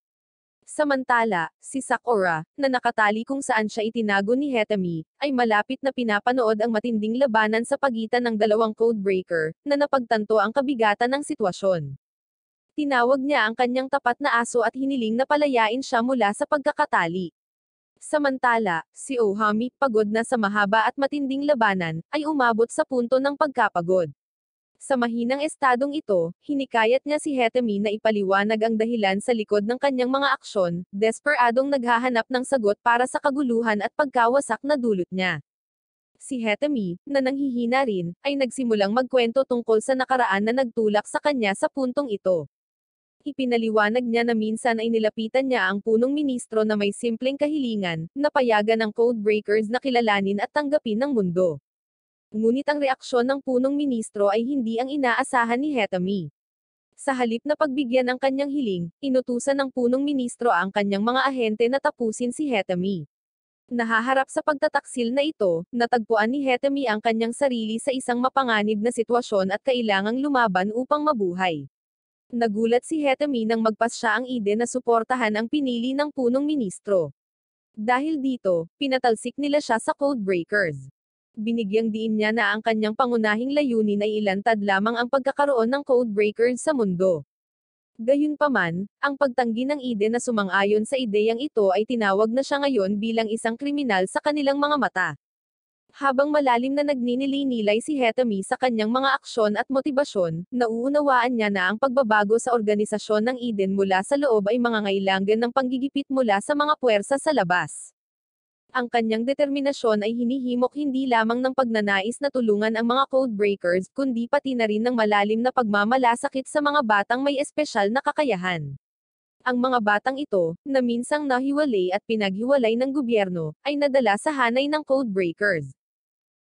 Samantala, si Sakura, na nakatali kung saan siya itinago ni Hetemi, ay malapit na pinapanood ang matinding labanan sa pagitan ng dalawang codebreaker, na napagtanto ang kabigatan ng sitwasyon. Tinawag niya ang kanyang tapat na aso at hiniling na palayain siya mula sa pagkakatali. Samantala, si Ohami, pagod na sa mahaba at matinding labanan, ay umabot sa punto ng pagkapagod. Sa mahinang estadong ito, hinikayat niya si Hetemi na ipaliwanag ang dahilan sa likod ng kanyang mga aksyon, desperadong naghahanap ng sagot para sa kaguluhan at pagkawasak na dulot niya. Si Hetemi, na nanghihina rin, ay nagsimulang magkwento tungkol sa nakaraan na nagtulak sa kanya sa puntong ito. Ipinaliwanag niya na minsan ay nilapitan niya ang punong ministro na may simpleng kahilingan, na payagan ng codebreakers na kilalanin at tanggapin ng mundo. Ngunit ang reaksyon ng punong ministro ay hindi ang inaasahan ni Hetemi. Sa halip na pagbigyan ang kanyang hiling, inutusan ng punong ministro ang kanyang mga ahente na tapusin si Hetemi. Nahaharap sa pagtataksil na ito, natagpuan ni Hetemi ang kanyang sarili sa isang mapanganib na sitwasyon at kailangang lumaban upang mabuhay. Nagulat si Hetami nang magpasya ang Eden na suportahan ang pinili ng punong ministro. Dahil dito, pinatalsik nila siya sa Codebreakers. Binigyang diin niya na ang kanyang pangunahing layunin ay ilantad lamang ang pagkakaroon ng Codebreakers sa mundo. Gayunpaman, ang pagtanggi ng Eden na sumang-ayon sa ideyang ito ay tinawag na siya ngayon bilang isang kriminal sa kanilang mga mata. Habang malalim na nagninilay-nilay si Hetami sa kanyang mga aksyon at motibasyon, nauunawaan niya na ang pagbabago sa organisasyon ng Eden mula sa loob ay mangangailangan ng panggigipit mula sa mga puwersa sa labas. Ang kanyang determinasyon ay hinihimok hindi lamang ng pagnanais na tulungan ang mga Codebreakers, kundi pati na rin ng malalim na pagmamalasakit sa mga batang may espesyal na kakayahan. Ang mga batang ito, na minsang nahiwalay at pinaghiwalay ng gobyerno, ay nadala sa hanay ng Codebreakers.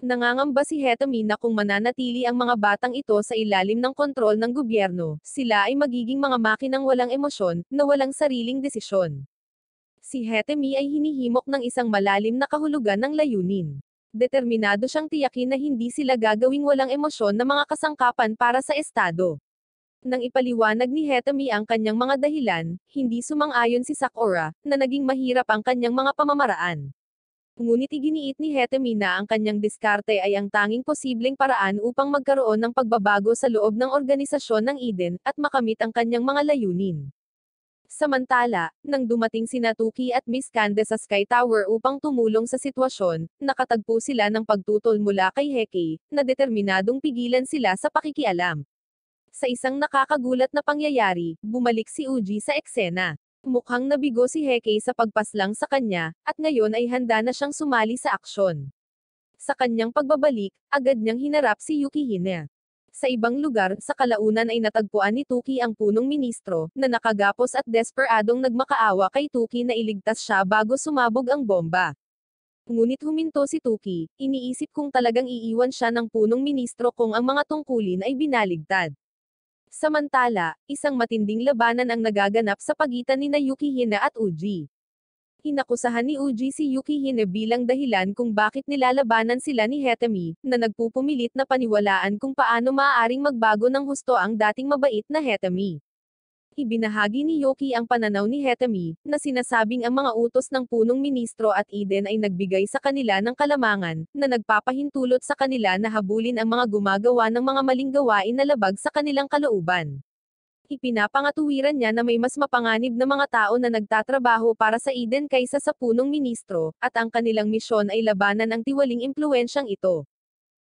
Nangangamba si Hetami na kung mananatili ang mga batang ito sa ilalim ng kontrol ng gobyerno, sila ay magiging mga makinang walang emosyon, na walang sariling desisyon. Si Hetami ay hinihimok ng isang malalim na kahulugan ng layunin. Determinado siyang tiyakin na hindi sila gagawing walang emosyon na mga kasangkapan para sa Estado. Nang ipaliwanag ni Hetami ang kanyang mga dahilan, hindi sumang-ayon si Sakura, na naging mahirap ang kanyang mga pamamaraan. Ngunit iginiit ni Hetami na ang kanyang diskarte ay ang tanging posibleng paraan upang magkaroon ng pagbabago sa loob ng organisasyon ng Eden, at makamit ang kanyang mga layunin. Samantala, nang dumating si Natuki at Miss Candace sa Sky Tower upang tumulong sa sitwasyon, nakatagpo sila ng pagtutol mula kay Heki, na determinadong pigilan sila sa pakikialam. Sa isang nakakagulat na pangyayari, bumalik si Uji sa eksena. Mukhang nabigo si Heki sa pagpaslang sa kanya, at ngayon ay handa na siyang sumali sa aksyon. Sa kanyang pagbabalik, agad niyang hinarap si Yukihime. Sa ibang lugar, sa kalaunan ay natagpuan ni Tuki ang punong ministro, na nakagapos at desperadong nagmakaawa kay Tuki na iligtas siya bago sumabog ang bomba. Ngunit huminto si Tuki, iniisip kung talagang iiwan siya ng punong ministro kung ang mga tungkulin ay binaligtad. Samantala, isang matinding labanan ang nagaganap sa pagitan ni Yukihime at Uji. Inakusahan ni Uji si Yukihime bilang dahilan kung bakit nilalabanan sila ni Hetami, na nagpupumilit na paniwalaan kung paano maaaring magbago ng husto ang dating mabait na Hetami. Ibinahagi ni Yoki ang pananaw ni Hetami, na sinasabing ang mga utos ng punong ministro at Eden ay nagbigay sa kanila ng kalamangan, na nagpapahintulot sa kanila na habulin ang mga gumagawa ng mga maling gawain na labag sa kanilang kalooban. Ipinapangatuwiran niya na may mas mapanganib na mga tao na nagtatrabaho para sa Eden kaysa sa punong ministro, at ang kanilang misyon ay labanan ang tiwaling impluensyang ito.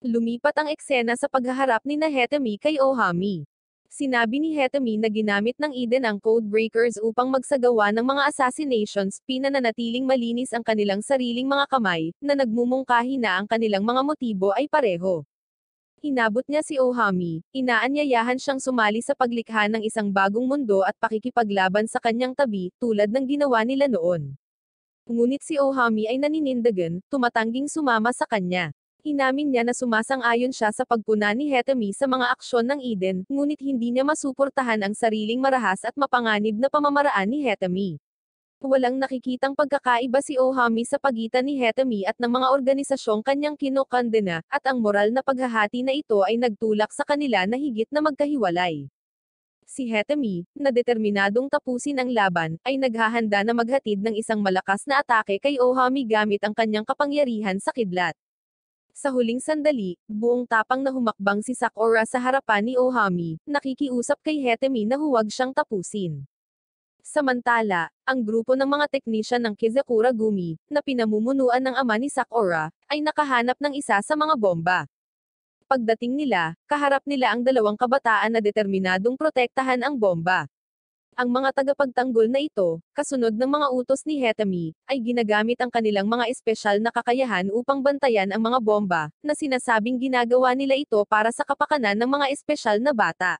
Lumipat ang eksena sa paghaharap ni Hetami kay Ohami. Sinabi ni Hetami na ginamit ng Eden ang Codebreakers upang magsagawa ng mga assassinations, pinananatiling malinis ang kanilang sariling mga kamay, na nagmumungkahi na ang kanilang mga motibo ay pareho. Hinabot niya si Ohami, inaanyayahan siyang sumali sa paglikha ng isang bagong mundo at pakikipaglaban sa kanyang tabi, tulad ng ginawa nila noon. Ngunit si Ohami ay naninindigan, tumatangging sumama sa kanya. Inamin niya na sumasang-ayon siya sa pagpuna ni Hetami sa mga aksyon ng Eden, ngunit hindi niya masuportahan ang sariling marahas at mapanganib na pamamaraan ni Hetami. Walang nakikitang pagkakaiba si Ohami sa pagitan ni Hetami at ng mga organisasyong kanyang kinokondena, at ang moral na paghahati na ito ay nagtulak sa kanila na higit na magkahiwalay. Si Hetami, na determinadong tapusin ang laban, ay naghahanda na maghatid ng isang malakas na atake kay Ohami gamit ang kanyang kapangyarihan sa kidlat. Sa huling sandali, buong tapang na humakbang si Sakura sa harapan ni Ohami, nakikiusap kay Hetami na huwag siyang tapusin. Samantala, ang grupo ng mga teknisyan ng Kizakura Gumi, na pinamumunuan ng ama ni Sakura, ay nakahanap ng isa sa mga bomba. Pagdating nila, kaharap nila ang dalawang kabataan na determinadong protektahan ang bomba. Ang mga tagapagtanggol na ito, kasunod ng mga utos ni Hetami, ay ginagamit ang kanilang mga espesyal na kakayahan upang bantayan ang mga bomba, na sinasabing ginagawa nila ito para sa kapakanan ng mga espesyal na bata.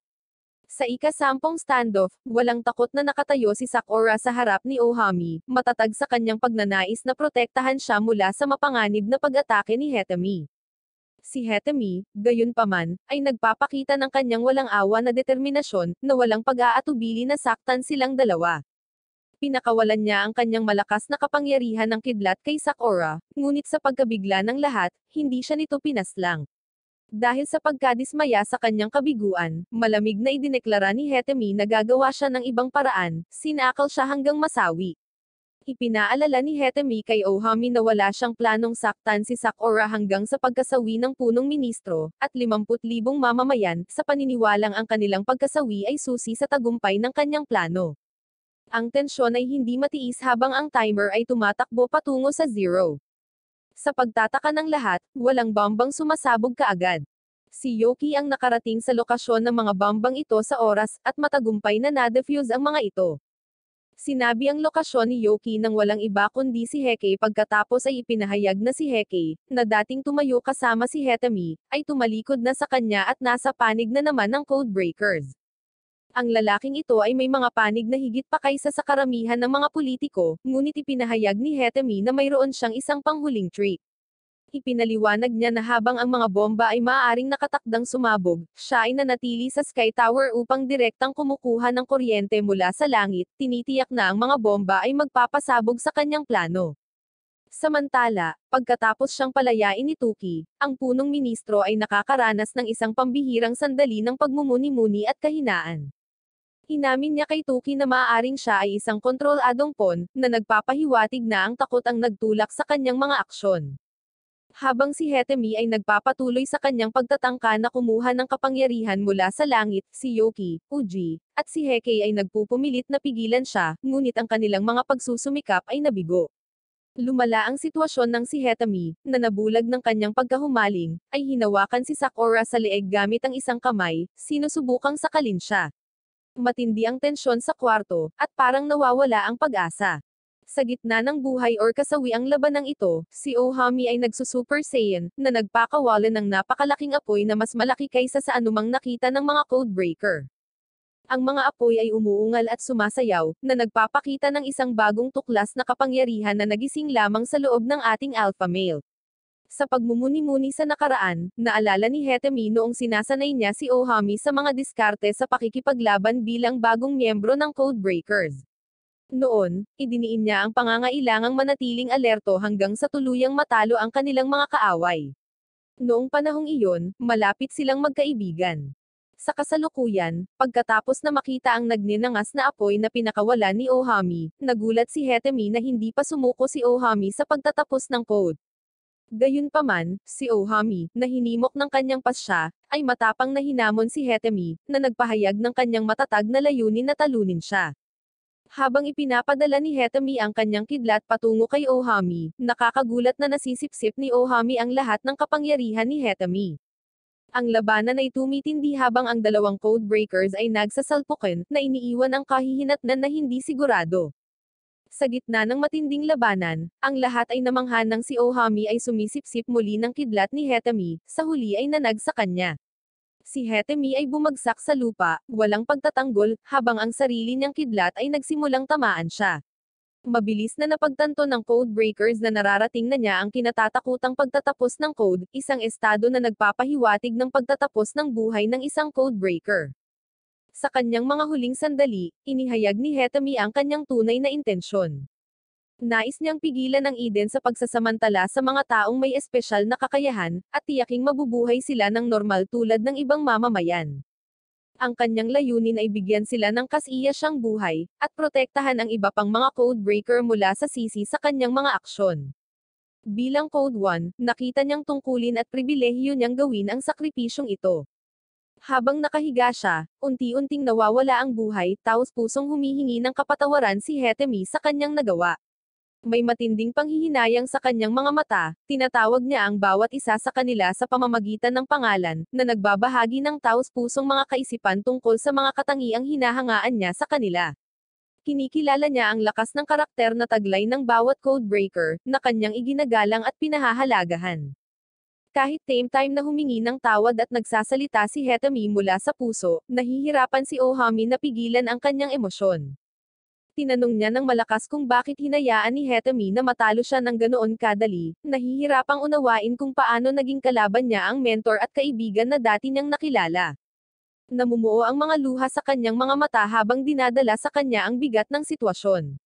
Sa ika-10 standoff, walang takot na nakatayo si Sakura sa harap ni Ohami, matatag sa kanyang pagnanais na protektahan siya mula sa mapanganib na pag-atake ni Hetami. Si Hetami, gayunpaman, ay nagpapakita ng kanyang walang awa na determinasyon, na walang pag-aatubili na saktan silang dalawa. Pinakawalan niya ang kanyang malakas na kapangyarihan ng kidlat kay Sakura, ngunit sa pagkabigla ng lahat, hindi siya nito pinaslang. Dahil sa pagkadismaya sa kanyang kabiguan, malamig na idineklara ni Hetemi na gagawa siya ng ibang paraan, sinakal siya hanggang masawi. Ipinaalala ni Hetemi kay Ohami na wala siyang planong saktan si Sakura hanggang sa pagkasawi ng punong ministro, at 50,000 mamamayan, sa paniniwalang ang kanilang pagkasawi ay susi sa tagumpay ng kanyang plano. Ang tensyon ay hindi matiis habang ang timer ay tumatakbo patungo sa zero. Sa pagtataka ng lahat, walang bombang sumasabog kaagad. Si Yoki ang nakarating sa lokasyon ng mga bombang ito sa oras, at matagumpay na na-defuse ang mga ito. Sinabi ang lokasyon ni Yoki nang walang iba kundi si Heke pagkatapos ay ipinahayag na si Heke, na dating tumayo kasama si Hetemi, ay tumalikod na sa kanya at nasa panig na naman ng Codebreakers. Ang lalaking ito ay may mga panig na higit pa kaysa sa karamihan ng mga politiko, ngunit ipinahayag ni Hetemi na mayroon siyang isang panghuling trick. Ipinaliwanag niya na habang ang mga bomba ay maaaring nakatakdang sumabog, siya ay nanatili sa Sky Tower upang direktang kumukuha ng kuryente mula sa langit, tinitiyak na ang mga bomba ay magpapasabog sa kanyang plano. Samantala, pagkatapos siyang palayain ni Tuki, ang punong ministro ay nakakaranas ng isang pambihirang sandali ng pagmumuni-muni at kahinaan. Inamin niya kay Tuki na maaaring siya ay isang kontroladong pawn, na nagpapahiwatig na ang takot ang nagtulak sa kanyang mga aksyon. Habang si Hetemi ay nagpapatuloy sa kanyang pagtatangka na kumuha ng kapangyarihan mula sa langit, si Yoki, Uji, at si Heke ay nagpupumilit na pigilan siya, ngunit ang kanilang mga pagsusumikap ay nabigo. Lumala ang sitwasyon ng si Hetemi, na nabulag ng kanyang pagkahumaling, ay hinawakan si Sakura sa leeg gamit ang isang kamay, sinusubukang sakalin siya. Matindi ang tensyon sa kwarto, at parang nawawala ang pag-asa. Sa gitna ng buhay or kasawi ang labanang ito, si Ohami ay nagsusuper saiyan, na nagpakawalan ng napakalaking apoy na mas malaki kaysa sa anumang nakita ng mga codebreaker. Ang mga apoy ay umuungal at sumasayaw, na nagpapakita ng isang bagong tuklas na kapangyarihan na nagising lamang sa loob ng ating alpha male. Sa pagmumuni-muni sa nakaraan, naalala ni Hetemi noong sinasanay niya si Ohami sa mga diskarte sa pakikipaglaban bilang bagong miyembro ng Codebreakers. Noon, idiniin niya ang pangangailangang manatiling alerto hanggang sa tuluyang matalo ang kanilang mga kaaway. Noong panahong iyon, malapit silang magkaibigan. Sa kasalukuyan, pagkatapos na makita ang nagninangas na apoy na pinakawalan ni Ohami, nagulat si Hetemi na hindi pa sumuko si Ohami sa pagtatapos ng code. Gayunpaman, si Ohami, na hinimok ng kanyang pasya, ay matapang na hinamon si Hetemi, na nagpahayag ng kanyang matatag na layunin na talunin siya. Habang ipinapadala ni Hetemi ang kanyang kidlat patungo kay Ohami, nakakagulat na nasisipsip ni Ohami ang lahat ng kapangyarihan ni Hetemi. Ang labanan ay tumitindi habang ang dalawang codebreakers ay nagsasalpukan, na iniiwan ang kahihinatnan na hindi sigurado. Sa gitna ng matinding labanan, ang lahat ay namangha nang si Ohami ay sumisipsip muli ng kidlat ni Hetemi, sa huli ay nanag sa kanya. Si Hetemi ay bumagsak sa lupa, walang pagtatanggol, habang ang sarili niyang kidlat ay nagsimulang tamaan siya. Mabilis na napagtanto ng codebreakers na nararating na niya ang kinatatakutang pagtatapos ng code, isang estado na nagpapahiwatig ng pagtatapos ng buhay ng isang codebreaker. Sa kanyang mga huling sandali, inihayag ni Hetemi ang kanyang tunay na intensyon. Nais niyang pigilan ang Eden sa pagsasamantala sa mga taong may espesyal na kakayahan, at tiyaking mabubuhay sila ng normal tulad ng ibang mamamayan. Ang kanyang layunin ay bigyan sila ng kasiyasyang buhay, at protektahan ang iba pang mga codebreaker mula sa sisi sa kanyang mga aksyon. Bilang Code 1, nakita niyang tungkulin at pribilehiyo niyang gawin ang sakripisyong ito. Habang nakahiga siya, unti-unting nawawala ang buhay, taos pusong humihingi ng kapatawaran si Hetemi sa kanyang nagawa. May matinding panghihinayang sa kanyang mga mata, tinatawag niya ang bawat isa sa kanila sa pamamagitan ng pangalan, na nagbabahagi ng taos pusong mga kaisipan tungkol sa mga katangiang hinahangaan niya sa kanila. Kinikilala niya ang lakas ng karakter na taglay ng bawat codebreaker, na kanyang iginagalang at pinahahalagahan. Kahit time na humingi ng tawad at nagsasalita si Hetemi mula sa puso, nahihirapan si Ohami na pigilan ang kanyang emosyon. Tinanong niya ng malakas kung bakit hinayaan ni Hetemi na matalo siya ng ganoon kadali, nahihirapang unawain kung paano naging kalaban niya ang mentor at kaibigan na dati niyang nakilala. Namumuo ang mga luha sa kanyang mga mata habang dinadala sa kanya ang bigat ng sitwasyon.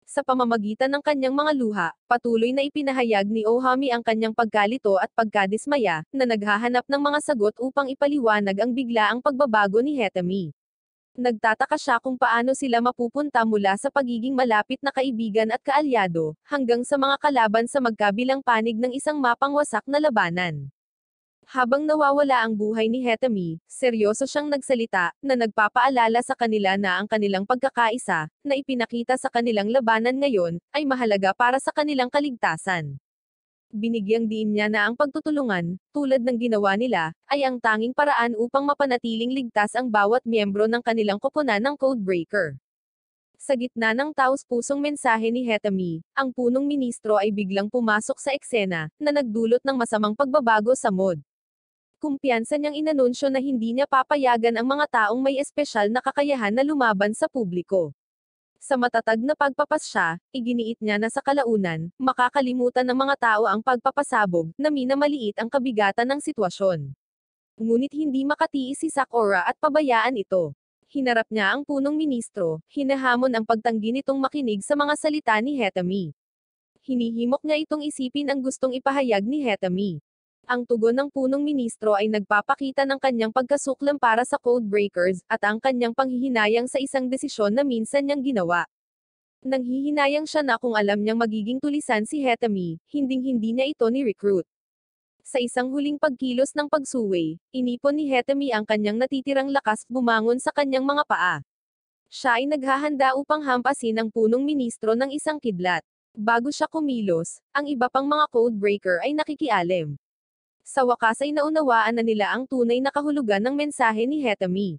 Sa pamamagitan ng kanyang mga luha, patuloy na ipinahayag ni Ohami ang kanyang pagkalito at pagkadismaya, na naghahanap ng mga sagot upang ipaliwanag ang biglaang pagbabago ni Hetami. Nagtataka siya kung paano sila mapupunta mula sa pagiging malapit na kaibigan at kaalyado, hanggang sa mga kalaban sa magkabilang panig ng isang mapangwasak na labanan. Habang nawawala ang buhay ni Hetami, seryoso siyang nagsalita, na nagpapaalala sa kanila na ang kanilang pagkakaisa, na ipinakita sa kanilang labanan ngayon, ay mahalaga para sa kanilang kaligtasan. Binigyang diin niya na ang pagtutulungan, tulad ng ginawa nila, ay ang tanging paraan upang mapanatiling ligtas ang bawat miyembro ng kanilang koponan ng Codebreaker. Sa gitna ng taos-pusong mensahe ni Hetami, ang punong ministro ay biglang pumasok sa eksena, na nagdulot ng masamang pagbabago sa mood. Kumpiyansa niyang inanunsyo na hindi niya papayagan ang mga taong may espesyal na kakayahan na lumaban sa publiko. Sa matatag na pagpapasya, iginiit niya na sa kalaunan, makakalimutan ng mga tao ang pagpapasabog, na minamaliit ang kabigatan ng sitwasyon. Ngunit hindi makatiis si Sakura at pabayaan ito. Hinarap niya ang punong ministro, hinahamon ang pagtanggi nitong makinig sa mga salita ni Hetami. Hinihimok niya itong isipin ang gustong ipahayag ni Hetami. Ang tugon ng punong ministro ay nagpapakita ng kanyang pagkasuklam para sa Codebreakers, at ang kanyang panghihinayang sa isang desisyon na minsan niyang ginawa. Nanghihinayang siya na kung alam niyang magiging tulisan si Hetami, hinding-hindi niya ito ni-recruit. Sa isang huling pagkilos ng pagsuway, inipon ni Hetami ang kanyang natitirang lakas bumangon sa kanyang mga paa. Siya ay naghahanda upang hampasin ang punong ministro ng isang kidlat. Bago siya kumilos, ang iba pang mga Codebreaker ay nakikialam. Sa wakas ay naunawaan na nila ang tunay na kahulugan ng mensahe ni Hetami.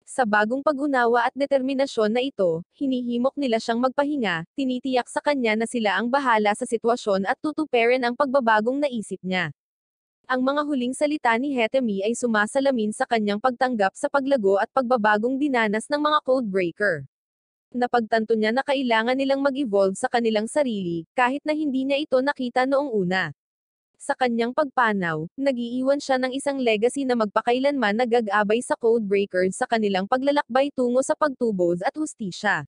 Sa bagong pag-unawa at determinasyon na ito, hinihimok nila siyang magpahinga, tinitiyak sa kanya na sila ang bahala sa sitwasyon at tutuparin ang pagbabagong naisip niya. Ang mga huling salita ni Hetami ay sumasalamin sa kanyang pagtanggap sa paglago at pagbabagong dinanas ng mga Codebreaker. Napagtanto niya na kailangan nilang mag-evolve sa kanilang sarili, kahit na hindi niya ito nakita noong una. Sa kanyang pagpanaw, nag-iiwan siya ng isang legacy na magpakailanman nagag-abay sa Codebreakers sa kanilang paglalakbay tungo sa pagtubos at hustisya.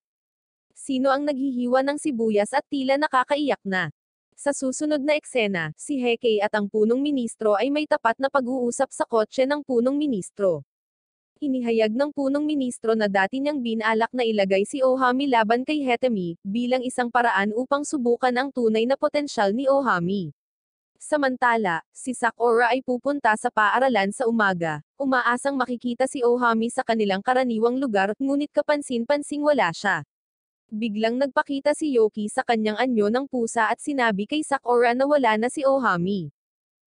Sino ang naghihiwa ng sibuyas at tila nakakaiyak na? Sa susunod na eksena, si Heke at ang punong ministro ay may tapat na pag-uusap sa kotse ng punong ministro. Inihayag ng punong ministro na dati niyang binalak na ilagay si Ohami laban kay Hetami, bilang isang paraan upang subukan ang tunay na potensyal ni Ohami. Samantala, si Sakura ay pupunta sa paaralan sa umaga, umaasang makikita si Ohami sa kanilang karaniwang lugar, ngunit kapansin-pansing wala siya. Biglang nagpakita si Yoki sa kanyang anyo ng pusa at sinabi kay Sakura na wala na si Ohami.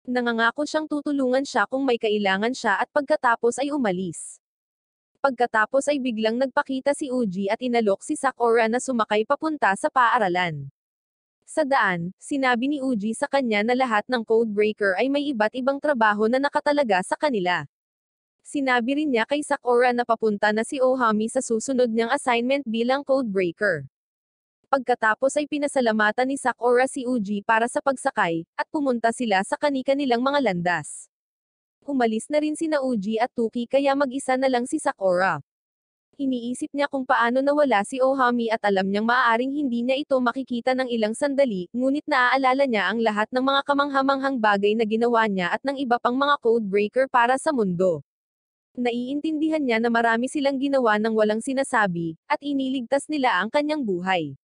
Nangangako siyang tutulungan siya kung may kailangan siya at pagkatapos ay umalis. Pagkatapos ay biglang nagpakita si Uji at inalok si Sakura na sumakay papunta sa paaralan. Sa daan, sinabi ni Uji sa kanya na lahat ng Codebreaker ay may iba't ibang trabaho na nakatalaga sa kanila. Sinabi rin niya kay Sakura na papunta na si Ohami sa susunod niyang assignment bilang Codebreaker. Pagkatapos ay pinasalamatan ni Sakura si Uji para sa pagsakay, at pumunta sila sa kani-kanilang mga landas. Umalis na rin sina Uji at Tuki kaya mag-isa na lang si Sakura. Iniisip niya kung paano nawala si Ohami at alam niyang maaaring hindi niya ito makikita ng ilang sandali, ngunit naaalala niya ang lahat ng mga kamanghamanghang bagay na ginawa niya at ng iba pang mga Codebreaker para sa mundo. Naiintindihan niya na marami silang ginawa ng walang sinasabi, at iniligtas nila ang kanyang buhay.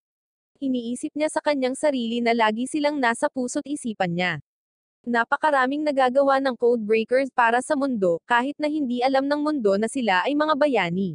Iniisip niya sa kanyang sarili na lagi silang nasa puso't isipan niya. Napakaraming nagagawa ng Codebreakers para sa mundo, kahit na hindi alam ng mundo na sila ay mga bayani.